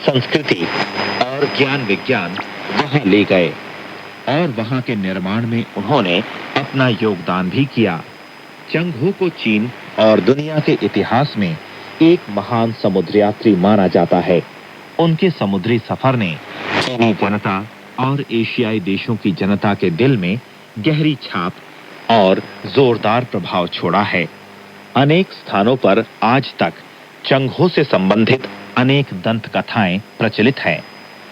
संस्कृति और ज्ञान विज्ञान वहां ले गए और वहां के निर्माण में उन्होंने अपना योगदान भी किया। चंग हो को चीन और दुनिया के इतिहास में एक महान समुद्रयात्री माना जाता है। उनके समुद्री सफर ने चीनी जनता और एशियाई देशों की जनता के दिल में गहरी छाप और जोरदार प्रभाव छोड़ा है। अनेक स्थानों पर आज तक चंग हो से संबंधित अनेक दंत कथाएं प्रचलित हैं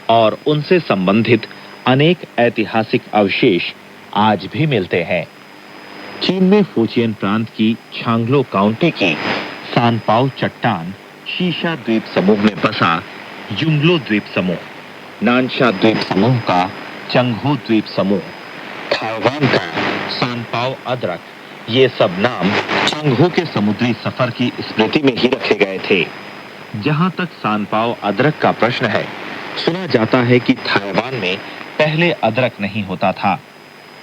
और उनसे संबंधित अनेक ऐतिहासिक अवशेष आज भी मिलते हैं। चीन में फुजियन प्रांत की छांगलो काउंटी की सानपाओ चट्टान शीशा द्वीप समूह में बसा युंगलो द्वीप समूह, नानशा द्वीप समूह का चंग हो द्वीप समूह, ताइवान का सानपाओ अदरक, ये सब नाम चंग हो के समुद्री सफर की स्मृति में ही रखे गए थे। जहां तक सानपाओ अदरक का प्रश्न है, सुना जाता है कि ताइवान में पहले अदरक नहीं होता था।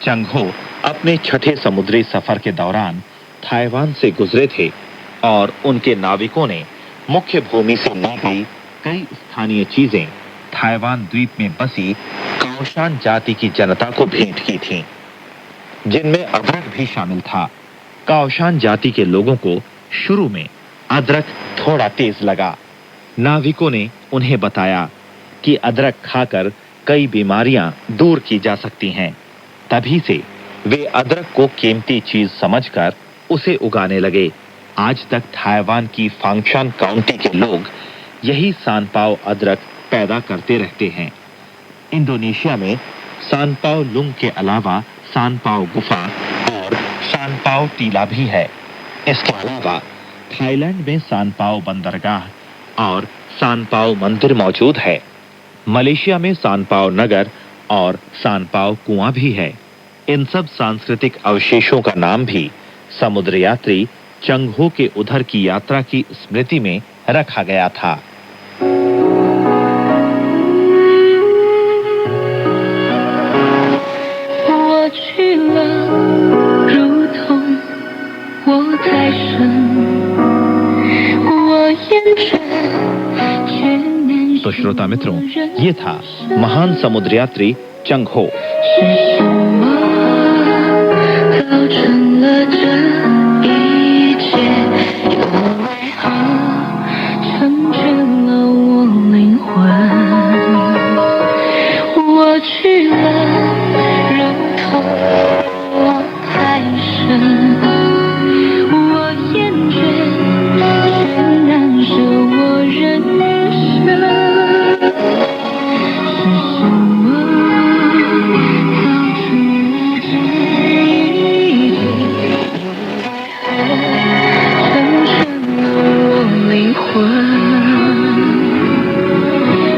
चंग हो अपने छठे समुद्री सफर के दौरान ताइवान से गुजरे थे और उनके नाविकों ने मुख्य भूमि से ली गई कई स्थानीय चीजें ताइवान द्वीप में बसी काओशान जाति की जनता को भेंट की थीं, जिनमें अदरक भी शामिल था। काओशान जाति के लोगों को शुरू में अदरक थोड़ा तेज लगा। नाविकों ने उन्हें बताया कि अदरक खाकर कई बीमारियां दूर की जा सकती हैं। तभी से वे अदरक को कीमती चीज समझकर उसे उगाने लगे। आज तक ताइवान की फांगशान काउंटी के लोग यही सानपाओ अदरक पैदा करते रहते हैं। इंडोनेशिया में सानपाओ लुंग के अलावा सानपाओ गुफा और सानपाओ टीला भी है। इसके अलावा थाईलैंड में सानपाओ बंदरगाह और सानपाओ मंदिर मौजूद है। मलेशिया में सानपाओ नगर और सानपाओ कुआं भी है। इन सब सांस्कृतिक अवशेषों का नाम भी समुद्र यात्री चंग हो के उधर की यात्रा की स्मृति में रखा गया था। तो श्रोता मित्रों, ये था महान समुद्र यात्री चंग हो।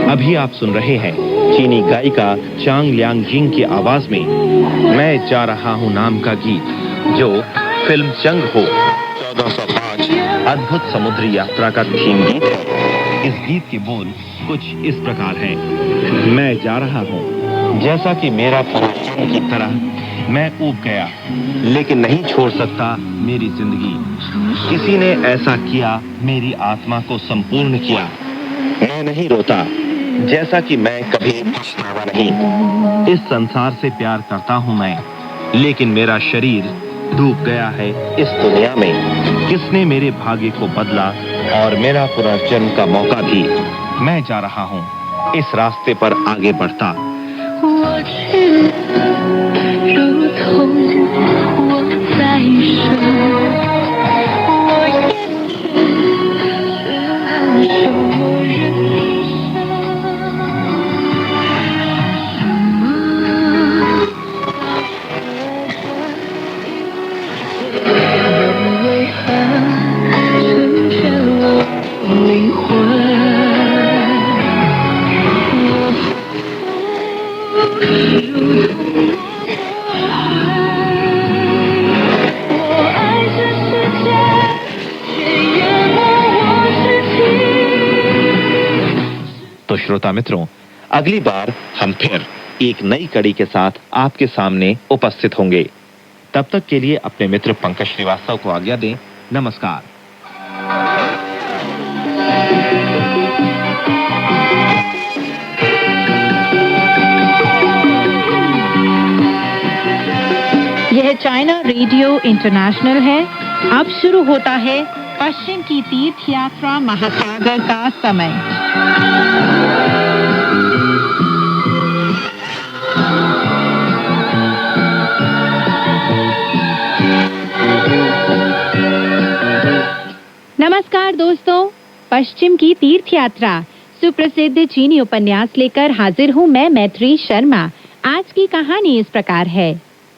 अभी आप सुन रहे हैं चीनी गायिका चांग लियांग जिंग की आवाज में मैं जा रहा हूं नाम का गीत, जो फिल्म जंग हो 1405 अद्भुत समुद्री यात्रा का थीम गीत है। इस गीत के बोल कुछ इस प्रकार हैं। मैं जा रहा हूं, जैसा कि मेरा पुरुष की तरह मैं ऊब गया, लेकिन नहीं छोड़ सकता मेरी जिंदगी। किसी ने ऐसा किया, मेरी आत्मा को संपूर्ण किया। मैं नहीं रोता, जैसा कि मैं कभी पछतावा नहीं। इस संसार से प्यार करता हूं मैं, लेकिन मेरा शरीर डूब गया है इस दुनिया में। किसने मेरे भाग्य को बदला और मेरा पुनर्जन्म का मौका भी। मैं जा रहा हूं, इस रास्ते पर आगे बढ़ता। तो श्रोता मित्रों, अगली बार हम फिर एक नई कड़ी के साथ आपके सामने उपस्थित होंगे। तब तक के लिए अपने मित्र पंकज श्रीवास्तव को आज्ञा दें। नमस्कार। यह चाइना रेडियो इंटरनेशनल है। अब शुरू होता है पश्चिम की तीर्थ यात्रा महासागर का समय। नमस्कार दोस्तों, पश्चिम की तीर्थ यात्रा सुप्रसिद्ध चीनी उपन्यास लेकर हाजिर हूँ मैं मैत्री शर्मा। आज की कहानी इस प्रकार है।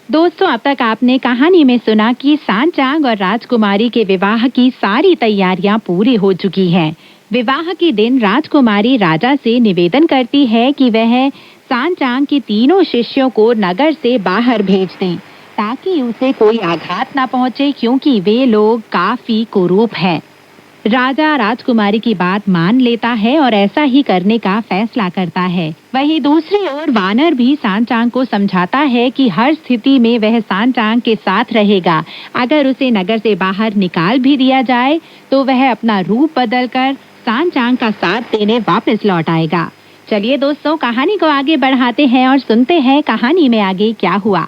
दोस्तों, अब तक आपने कहानी में सुना कि सांचांग और राजकुमारी के विवाह की सारी तैयारियां पूरी हो चुकी हैं। विवाह के दिन राजकुमारी राजा से निवेदन करती है कि वह सांचांग के तीनों शिष्यों को नगर से बाहर भेज दें, ताकि उसे कोई आघात न पहुंचे, क्योंकि वे लोग काफी कुरूप हैं। राजा राजकुमारी की बात मान लेता है और ऐसा ही करने का फैसला करता है। वहीं दूसरी ओर वानर भी सांचांग को समझाता है कि हर स्थिति में वह सांचांग के साथ रहेगा। अगर उसे नगर से बाहर निकाल भी दिया जाए तो वह अपना रूप बदलकर सांचांग का साथ देने वापस लौट आएगा। चलिए दोस्तों, कहानी को आगे बढ़ाते हैं और सुनते हैं कहानी में आगे क्या हुआ।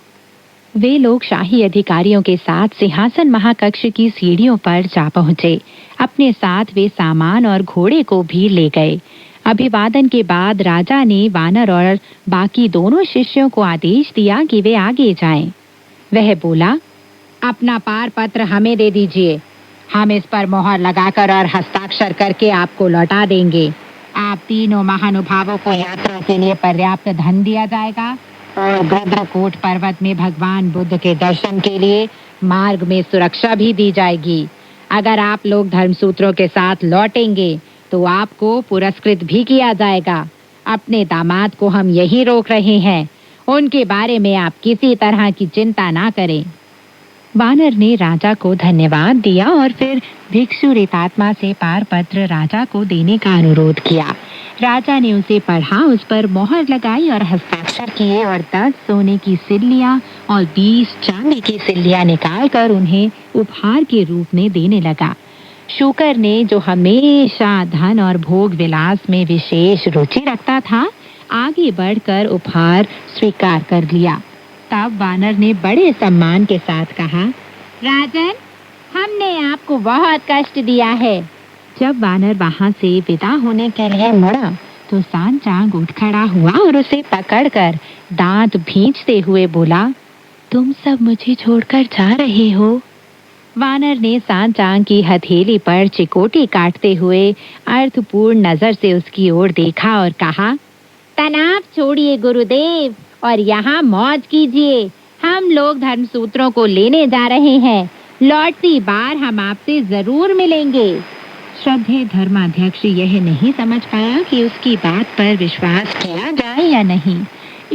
वे लोग शाही अधिकारियों के साथ सिंहासन महाकक्ष की सीढ़ियों पर जा पहुंचे। अपने साथ वे सामान और घोड़े को भी ले गए। अभिवादन के बाद राजा ने वानर और बाकी दोनों शिष्यों को आदेश दिया कि वे आगे जाएं। वह बोला, अपना पार पत्र हमें दे दीजिए। हम इस पर मोहर लगाकर और हस्ताक्षर करके आपको लौटा देंगे। आप तीनों महानुभावों को यात्रा के लिए पर्याप्त धन दिया जाएगा और गद्रकोट पर्वत में भगवान बुद्ध के दर्शन के लिए मार्ग में सुरक्षा भी दी जाएगी। अगर आप लोग धर्मसूत्रों के साथ लौटेंगे तो आपको पुरस्कृत भी किया जाएगा। अपने दामाद को हम यहीं रोक रहे हैं, उनके बारे में आप किसी तरह की चिंता ना करें। वानर ने राजा को धन्यवाद दिया और फिर भिक्षु ऋतात्मा से पारपत्र राजा को देने का अनुरोध किया। राजा ने उसे पढ़ा, उस पर मोहर लगाई और हस्ताक्षर किए और 10 सोने की सिल्लियां और 20 चांदी की सिल्लियां निकालकर उन्हें उपहार के रूप में देने लगा। शुकर ने, जो हमेशा धन और भोग विलास में विशेष रुचि रखता था, आगे बढ़कर उपहार स्वीकार कर लिया। तब वानर ने बड़े सम्मान के साथ कहा, राजन, हमने आपको बहुत कष्ट दिया है। जब वानर वहां से विदा होने के लिए मुड़ा तो सांचांग उठ खड़ा हुआ और उसे पकड़कर दांत भींचते हुए बोला, तुम सब मुझे छोड़कर जा रहे हो? वानर ने सांचांग की हथेली पर चिकोटी काटते हुए अर्थपूर्ण नजर से उसकी ओर देखा और कहा, तनाव छोड़िए गुरुदेव और यहाँ मौज कीजिए। हम लोग धर्मसूत्रों को लेने जा रहे हैं। लौटती बार हम आपसे जरूर मिलेंगे। श्रद्धेय धर्माध्यक्ष यह नहीं समझ पाया कि उसकी बात पर विश्वास किया जाए या नहीं,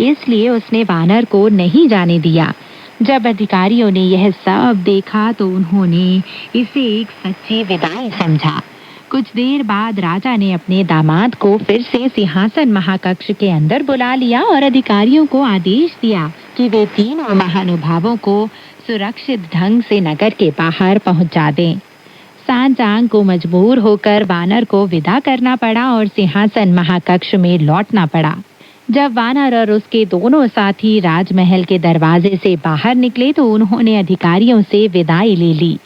इसलिए उसने वानर को नहीं जाने दिया। जब अधिकारियों ने यह सब देखा तो उन्होंने इसे एक सच्ची विदाई समझा। कुछ देर बाद राजा ने अपने दामाद को फिर से सिंहासन महाकक्ष के अंदर बुला लिया और अधिकारियों को आदेश दिया कि वे तीनों महानुभावों को सुरक्षित ढंग से नगर के बाहर पहुंचा दें। सांजांग को मजबूर होकर वानर को विदा करना पड़ा और सिंहासन महाकक्ष में लौटना पड़ा। जब वानर और उसके दोनों साथी राजमहल के दरवाजे से बाहर निकले तो उन्होंने अधिकारियों से विदाई ले ली।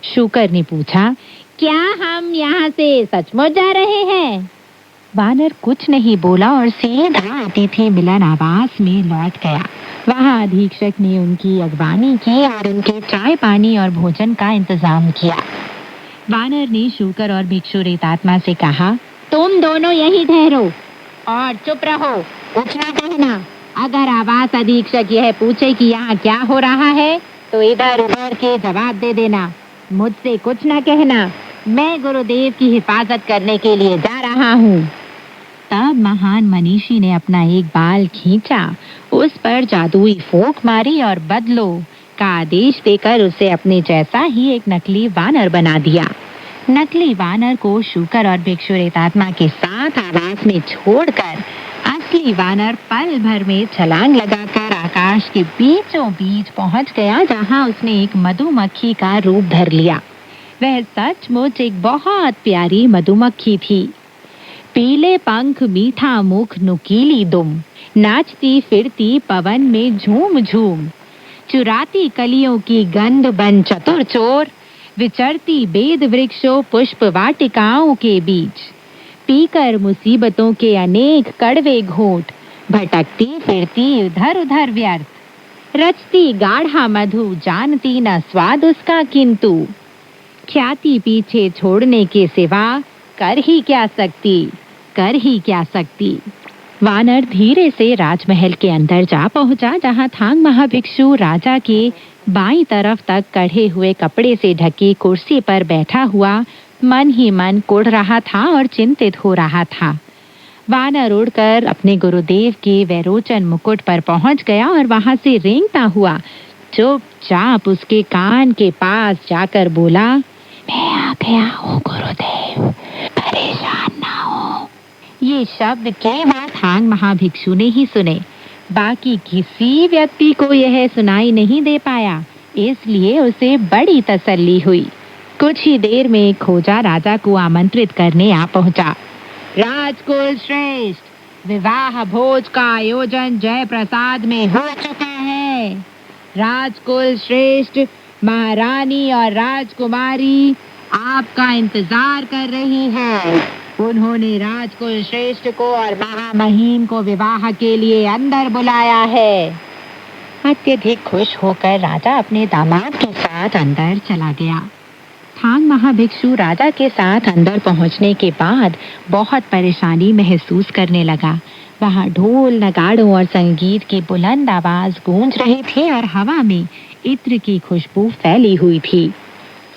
शूकर ने पूछा, क्या हम यहाँ से सचमुच जा रहे हैं? वानर कुछ नहीं बोला और सीधा अतिथि मिलन आवास में लौट गया। वहाँ अधीक्षक ने उनकी अगवानी की और उनके चाय पानी और भोजन का इंतजाम किया। वानर ने शूकर और भिक्षु रेतात्मा से कहा, तुम दोनों यहीं ठहरो और चुप रहो, कुछ ना कहना। अगर आवास अधीक्षक यह पूछे कि यहाँ क्या हो रहा है तो इधर उधर के जवाब दे देना, मुझसे कुछ ना कहना। मैं गुरुदेव की हिफाजत करने के लिए जा रहा हूँ। तब महान मनीषी ने अपना एक बाल खींचा, उस पर जादुई फूंक मारी और बदलो का आदेश देकर उसे अपने जैसा ही एक नकली वानर बना दिया। नकली वानर को शूकर और भिक्षु रेतात्मा के साथ आवास में छोड़कर असली वानर पल भर में छलांग लगाकर आकाश के बीचों बीच पहुंच गया, जहां उसने एक मधुमक्खी का रूप धर लिया। वह सचमुच एक बहुत प्यारी मधुमक्खी थी। पीले पंख, मीठा मुख, नुकीली दुम, नाचती फिरती पवन में झूम झूम, चुराती कलियों की गंध बन चतुर चोर, विचरती बेद वृक्षों पुष्प वाटिकाओं के बीच, पीकर मुसीबतों के अनेक कड़वे घोट, भटकती फिरती इधर उधर व्यर्थ, रचती गाढ़ा मधु, जानती न स्वाद उसका किंतु, ख्याति पीछे छोड़ने के सिवा कर ही क्या सकती। वानर धीरे से राजमहल के अंदर जा पहुंचा, जहां थांग महाभिक्षु राजा के बाईं तरफ तक कढ़े हुए कपड़े से ढकी कुर्सी पर बैठा हुआ मन ही मन कुढ़ रहा था और चिंतित हो रहा था। वानर उड़कर अपने गुरुदेव के वैरोचन मुकुट पर पहुंच गया और वहां से रेंगता हुआ चुपचाप उसके कान के पास जाकर बोला, मैं आ गया हूँ गुरुदेव, परेशान ना हो। ये शब्द केवल थांग महाभिक्षु ने ही सुने, बाकी किसी व्यक्ति को यह सुनाई नहीं दे पाया, इसलिए उसे बड़ी तसल्ली हुई। कुछ ही देर में खोजा राजा को आमंत्रित करने आ पहुंचा। राजकुल श्रेष्ठ, विवाह भोज का आयोजन जयप्रसाद में हो चुका है। राजकुल श्रेष्ठ, महारानी और राजकुमारी आपका इंतजार कर रही है। उन्होंने राजकुल श्रेष्ठ को और महामहिम को विवाह के लिए अंदर बुलाया है। अत्यधिक खुश होकर राजा अपने दामाद के साथ अंदर चला गया। थांग महाभिक्षु राजा के साथ अंदर पहुंचने के बाद बहुत परेशानी महसूस करने लगा। वहां ढोल, नगाड़ों और संगीत की बुलंद आवाज गूंज रही थी और हवा में इत्र की खुशबू फैली हुई थी।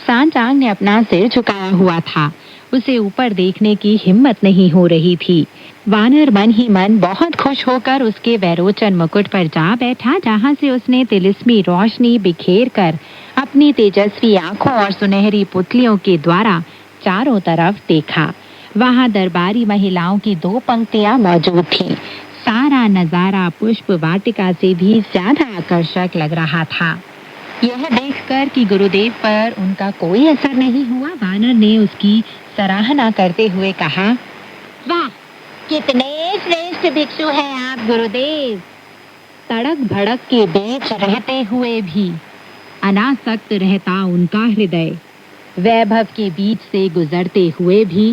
सांजांग ने अपना सिर झुकाया हुआ था, उसे ऊपर देखने की हिम्मत नहीं हो रही थी। वानर मन ही मन बहुत खुश होकर उसके वैरोचन मुकुट पर जा बैठा, जहां से उसने तिलिस्मी रोशनी बिखेर कर अपनी तेजस्वी आंखों और सुनहरी पुतलियों के द्वारा चारों तरफ देखा। वहां दरबारी महिलाओं की 2 पंक्तियां मौजूद थीं। सारा नजारा पुष्प वाटिका से भी ज्यादा आकर्षक लग रहा था। यह देखकर कि गुरुदेव पर उनका कोई असर नहीं हुआ, वानर ने उसकी सराहना करते हुए कहा, वाह, कितने श्रेष्ठ भिक्षु हैं आप गुरुदेव। तड़क भड़क के बीच रहते हुए भी अनासक्त रहता उनका हृदय, वैभव के बीच से गुजरते हुए भी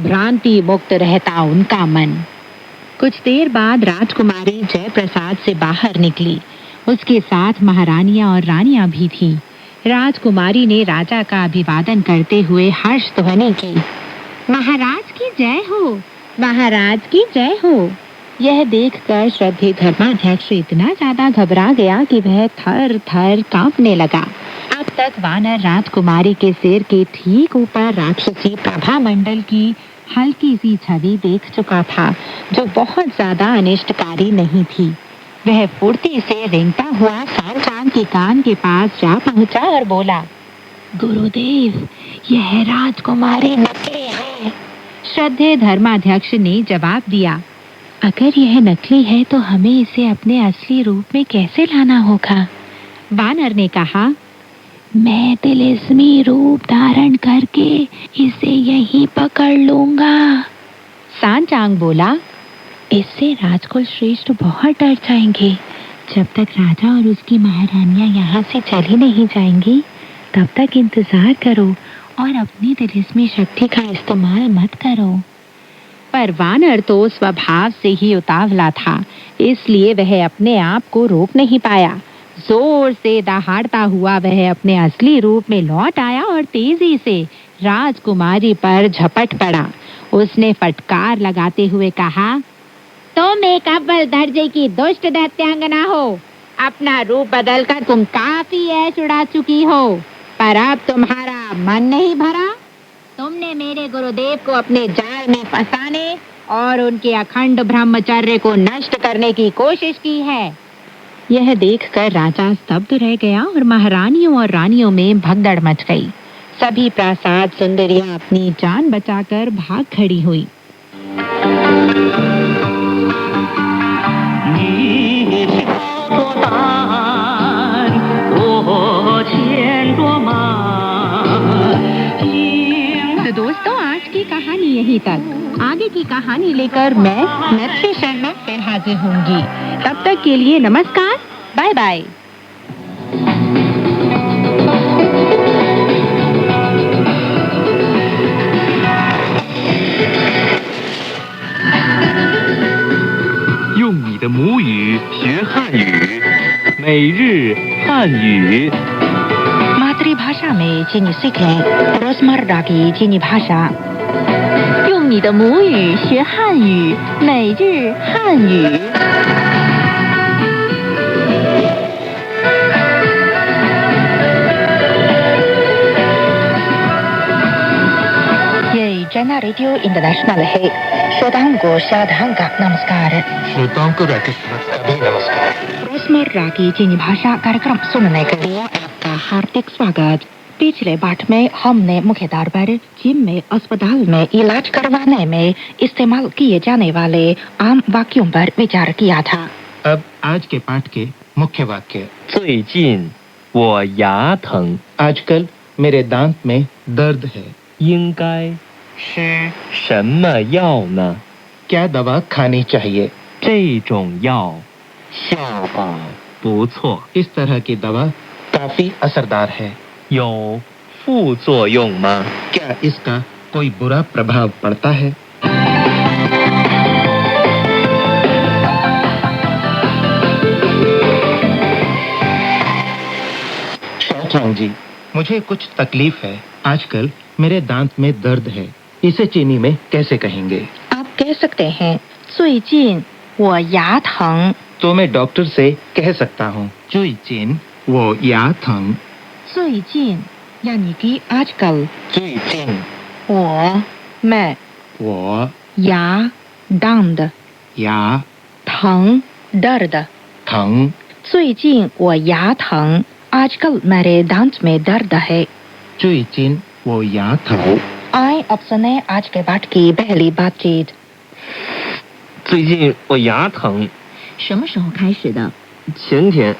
भ्रांति मुक्त रहता उनका मन। कुछ देर बाद राजकुमारी जयप्रसाद से बाहर निकली। उसके साथ महारानियां और रानियां भी थीं। राजकुमारी ने राजा का अभिवादन करते हुए हर्ष ध्वनि की, महाराज की जय हो, महाराज की जय हो। यह देखकर श्रद्धेय धर्माध्यक्ष इतना ज्यादा घबरा गया कि वह थर थर कांपने लगा। अब तक वानर राजकुमारी के सिर के ठीक ऊपर राक्षसी प्रभा मंडल की हल्की सी छवि देख चुका था, जो बहुत ज्यादा अनिष्टकारी नहीं थी। वह फुर्ती से रेंगता हुआ सांचांग के कान के पास जा पहुंचा और बोला, गुरुदेव, यह राजकुमारी नकली है। श्रद्धेय धर्माध्यक्ष ने जवाब दिया, अगर यह नकली है तो हमें इसे अपने असली रूप में कैसे लाना होगा? वानर ने कहा, मैं तिलिस्मी रूप धारण करके इसे यहीं पकड़ लूंगा। सांचांग बोला, इससे राजकुल श्रेष्ठ बहुत डर जाएंगे। जब तक राजा और उसकी महारानियां यहाँ से चली नहीं जाएंगी, तब तक इंतजार करो और अपनी तिलिस्मी शक्ति का इस्तेमाल मत करो। पर वानर तो स्वभाव से ही उतावला था, इसलिए वह अपने आप को रोक नहीं पाया। जोर से दहाड़ता हुआ वह अपने असली रूप में लौट आया और तेजी से राजकुमारी पर झपट पड़ा। उसने फटकार लगाते हुए कहा, तुम एक अव्वल दर्जे की दुष्ट दैत्यांगना हो। अपना रूप बदलकर तुम काफी ऐश उड़ा चुकी हो, पर अब तुम्हारा मन नहीं भरा। तुमने मेरे गुरुदेव को अपने जाल में फंसाने और उनके अखंड ब्रह्मचर्य को नष्ट करने की कोशिश की है। यह देखकर राजा स्तब्ध रह गया और महारानियों और रानियों में भगदड़ मच गई। सभी प्रासाद सुंदरियां अपनी जान बचाकर भाग खड़ी हुई। तो दोस्तों, आज की कहानी यहीं तक। आगे की कहानी लेकर मैं नैत्री शर्मा फिर हाजिर होंगी। तब तक के लिए नमस्कार, बाय बाय।用你的母语学汉语，每日汉语。 मातृभाषा में चीनी सीखें रोजमर्रा की चीनी भाषा। 用你的母语学汉语，每日汉语。ये जना रेडियो इंटरनेशनल है। श्रोताओं को साधारण का नमस्कार। श्रोताओं को राकेश का भी नमस्कार। रोजमर्रा की चीनी भाषा कार्यक्रम सुनने के लिए आपका हार्दिक स्वागत। पिछले पाठ में हमने मुख्य तौर पर जिम में, अस्पताल में इलाज करवाने में इस्तेमाल किए जाने वाले आम वाक्यों पर विचार किया था। अब आज के पाठ के मुख्य वाक्य। 最近我牙疼， आजकल मेरे दांत में दर्द है। 应该吃什么药呢？ क्या दवा खानी चाहिए? 这种药效果不错， इस तरह की दवा काफी असरदार है। 有副作用吗？ क्या इसका कोई बुरा प्रभाव पड़ता है? शाओचांग जी, मुझे कुछ तकलीफ है। आजकल मेरे दांत में दर्द है। इसे चीनी में कैसे कहेंगे? आप कह सकते हैं 最近我牙疼। तो मैं डॉक्टर से कह सकता हूँ 最近我牙疼。最近 यानी कि आजकल। 最近我 मैं 我 या दांत 牙 疼 दर्द। 疼。最近我牙疼 आजकल मेरे दांत में दर्द है। 最近我牙疼。 आए अब सुने आज के पाठ की पहली बातचीत। 最近我牙疼， 什么时候开始的？ 前天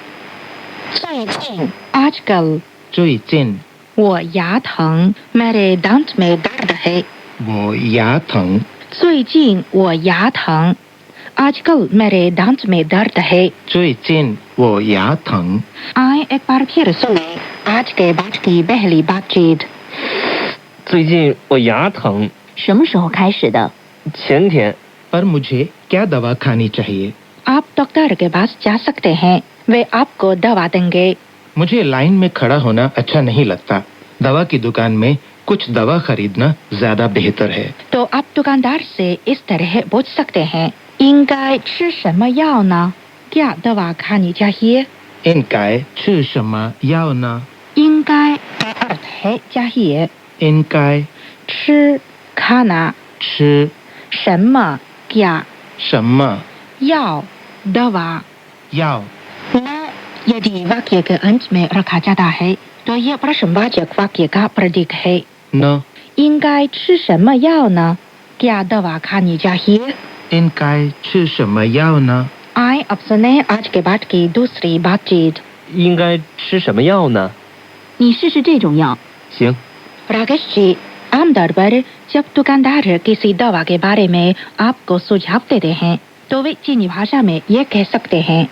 最近 आजकल 最近 我牙疼 मेरे दांत में दर्द है। 我牙疼。 最近我牙疼 आजकल मेरे दांत में दर्द है। 最近我牙疼。 आए एक बार फिर सुने आज के पाठ की पहली बातचीत। 最近我牙疼， 什么时候开始的？ 前天 पर मुझे क्या दवा खानी चाहिए? आप डॉक्टर के पास जा सकते हैं, वे आपको दवा देंगे। मुझे लाइन में खड़ा होना अच्छा नहीं लगता। दवा की दुकान में कुछ दवा खरीदना ज्यादा बेहतर है। तो आप दुकानदार से इस तरह पूछ सकते हैं 应该吃什么药呢？ क्या दवा खानी चाहिए? 应该吃什么药呢?应该 का अर्थ है चाहिए, इनकाय 吃 खाना, 吃什么 क्या, 什么 药 दवा। 药 न यदि वाक्य के अंत में रखा जाता है तो यह प्रश्नवाचक वाक्य का प्रतीक है। न 应该吃什么药呢? क्या दवा खानी चाहिए? इनकाय 吃什么药呢 I अब सुने आज के बाद की दूसरी बातचीत।应该吃什么药呢？你试试这种药。行， राकेश जी, आमतौर पर जब दुकानदार किसी दवा के बारे में आपको सुझाव देते हैं तो वे चीनी भाषा में ये कह सकते हैं,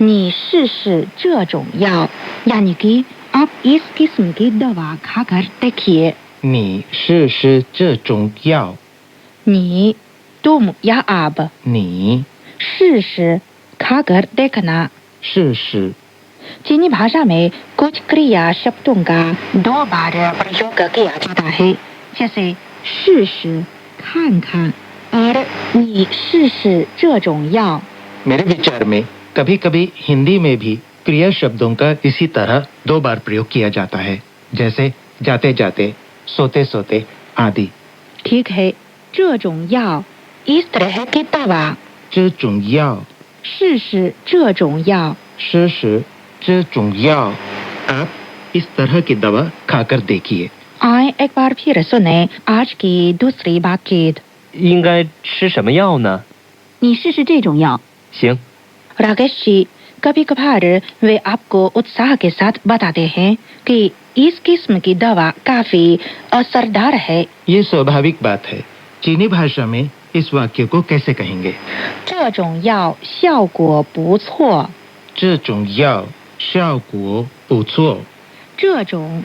你试试这种药, यानी कि आप इस किस्म की दवा खाकर देखिए।你试试这种药 你 तुम या आप, 你试试 खाकर देखना।试试 चीनी भाषा में कुछ क्रिया शब्दों का 2 बार प्रयोग किया जाता है, जैसे 试试 खान खान और 你试试这种药। मेरे विचार में कभी कभी हिंदी में भी क्रिया शब्दों का इसी तरह 2 बार प्रयोग किया जाता है, जैसे जाते जाते, सोते सोते आदि। ठीक है, 这种药 इस तरह की दवा, 这种药试试这种药。试试这种药 आप इस तरह की दवा खाकर देखिए। आए एक बार फिर सुने आज की दूसरी बातचीत।应该吃什么药呢？你试试这种药。行， राकेश जी, कभी कभार वे आपको उत्साह के साथ बताते हैं कि इस किस्म की दवा काफी असरदार है। ये स्वाभाविक बात है। चीनी भाषा में इस वाक्य को कैसे कहेंगे? 这种药效果不错。这种药效果不错。这种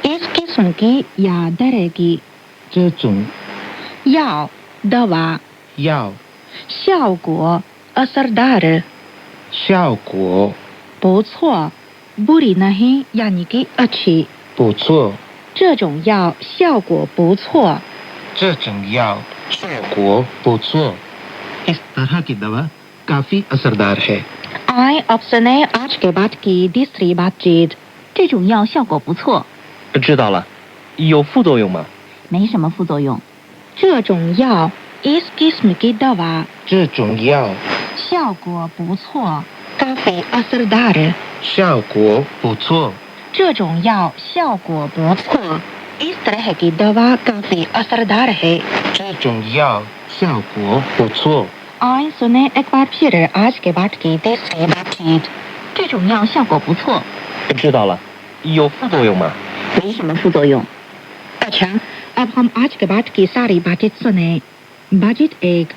इस किस्म की या तरह की, 这种 药 दवा, 药 效果 असरदार, 效果不错 बुरी नहीं यानी कि अच्छी। 不错。这种药效果不错。这种药效果不错。इस तरह की दवा काफी असरदार है। आए अब सुने आज के बाद की तीसरी बातचीत। 这种药效果不错。知道了。有副作用吗？没什么副作用。这种药 इस किस्म की दवा 这种药效果不错 काफी असरदार।效果不错。这种药效果不错 इस तरह की दवा काफी असरदार है। 这种药效果不错。 आए सुने एक बार फिर आज के बाद की तीसरी बातचीत। 这种药效果不错。知道了。有副作用吗？没什么副作用。अच्छा, अब हम आज के बाद की सारी बातचीत सुने। बातचीत 1।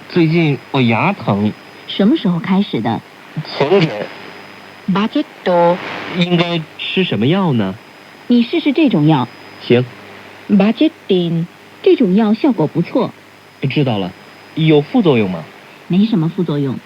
最近我牙疼，什么时候开始的？前天。 बातचीत 2。应该吃什么药呢？你试试这种药。行， बातचीत 3。这种药效果不错。知道了。有副作用吗？没什么副作用。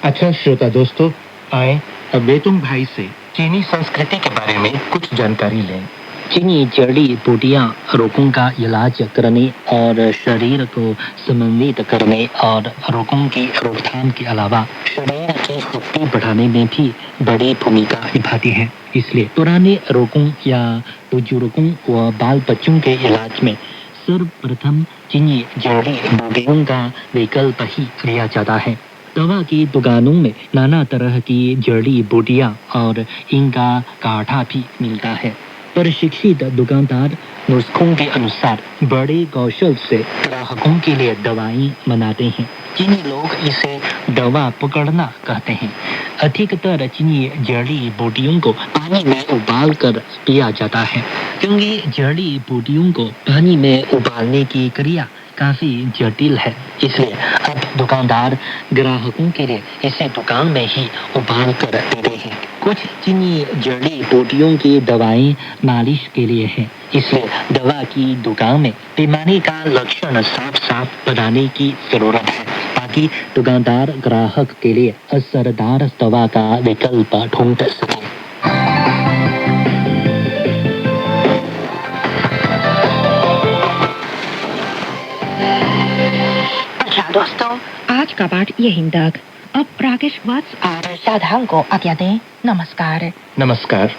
अच्छा श्रोता दोस्तों, आए अब वेतुंग भाई से चीनी संस्कृति के बारे में कुछ जानकारी लें। चीनी जड़ी बूटियां रोगों का इलाज करने और शरीर को समन्वित करने और रोगों की रोकथाम के अलावा शरीर की शक्ति बढ़ाने में भी बड़ी भूमिका निभाती हैं। इसलिए पुराने रोगों या बुजुर्गों व बाल बच्चों के इलाज में सर्वप्रथम चीनी जड़ी बूटियों का विकल्प ही लिया जाता है। दवा की दुकानों में नाना तरह की जड़ी बूटियां और इनका काढ़ा भी मिलता है। प्रशिक्षित दुकानदार नुस्खों के अनुसार बड़े कौशल से ग्राहकों के लिए दवाएं बनाते हैं। चीनी लोग इसे दवा पकड़ना कहते हैं। अधिकतर चीनी जड़ी बूटियों को पानी में उबाल कर पिया जाता है, क्योंकि जड़ी बूटियों को पानी में उबालने की क्रिया काफी जटिल है। इसलिए अब दुकानदार ग्राहकों के लिए इसे दुकान में ही उबाल कर देते हैं। कुछ चीनी जड़ी बूटियों की दवाएं मालिश के लिए हैं, इसलिए दवा की दुकान में बीमारी का लक्षण साफ साफ बताने की जरूरत है, ताकि दुकानदार ग्राहक के लिए असरदार दवा का विकल्प ढूंढ सके। दोस्तों, आज का पाठ यहीं तक। अब राकेश वत्स और साधांग को आज्ञा दें। नमस्कार। नमस्कार।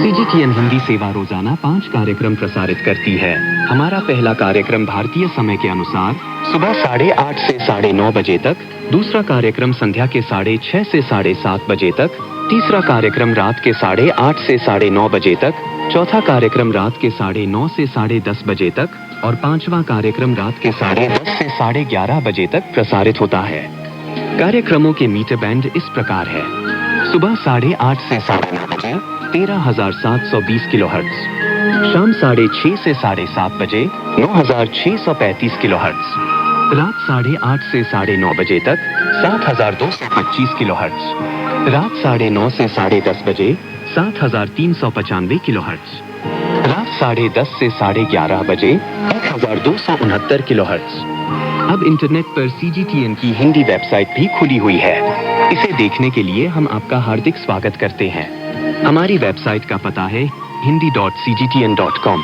सीजीटीएन हिंदी सेवा रोजाना 5 कार्यक्रम प्रसारित करती है। हमारा पहला कार्यक्रम भारतीय समय के अनुसार सुबह 8:30 से 9:30 बजे तक, दूसरा कार्यक्रम संध्या के 6:30 से 7:30 बजे तक, तीसरा कार्यक्रम रात के 8:30 से 9:30 बजे तक, चौथा कार्यक्रम रात के 9:30 से 10:30 बजे तक और पांचवा कार्यक्रम रात के 10:30 से 11:30 बजे तक प्रसारित होता है। कार्यक्रमों के मीटर बैंड इस प्रकार है: सुबह 8:30 से 9:30 बजे 13,720 किलोहर्ट्ज, शाम 6:30 से 7:30 बजे 9,635 किलोहर्ट्ज, रात 8:30 से 9:30 बजे तक 7,225 किलोहर्ट्ज, रात 9:30 से 10:30 बजे 7,395 किलोहर्ट्ज, रात 10:30 से 11:30 बजे 1,269 किलोहर्ट्ज। अब इंटरनेट पर सीजीटीएन की हिंदी वेबसाइट भी खुली हुई है। इसे देखने के लिए हम आपका हार्दिक स्वागत करते हैं। हमारी वेबसाइट का पता है hindi.cgtn.com।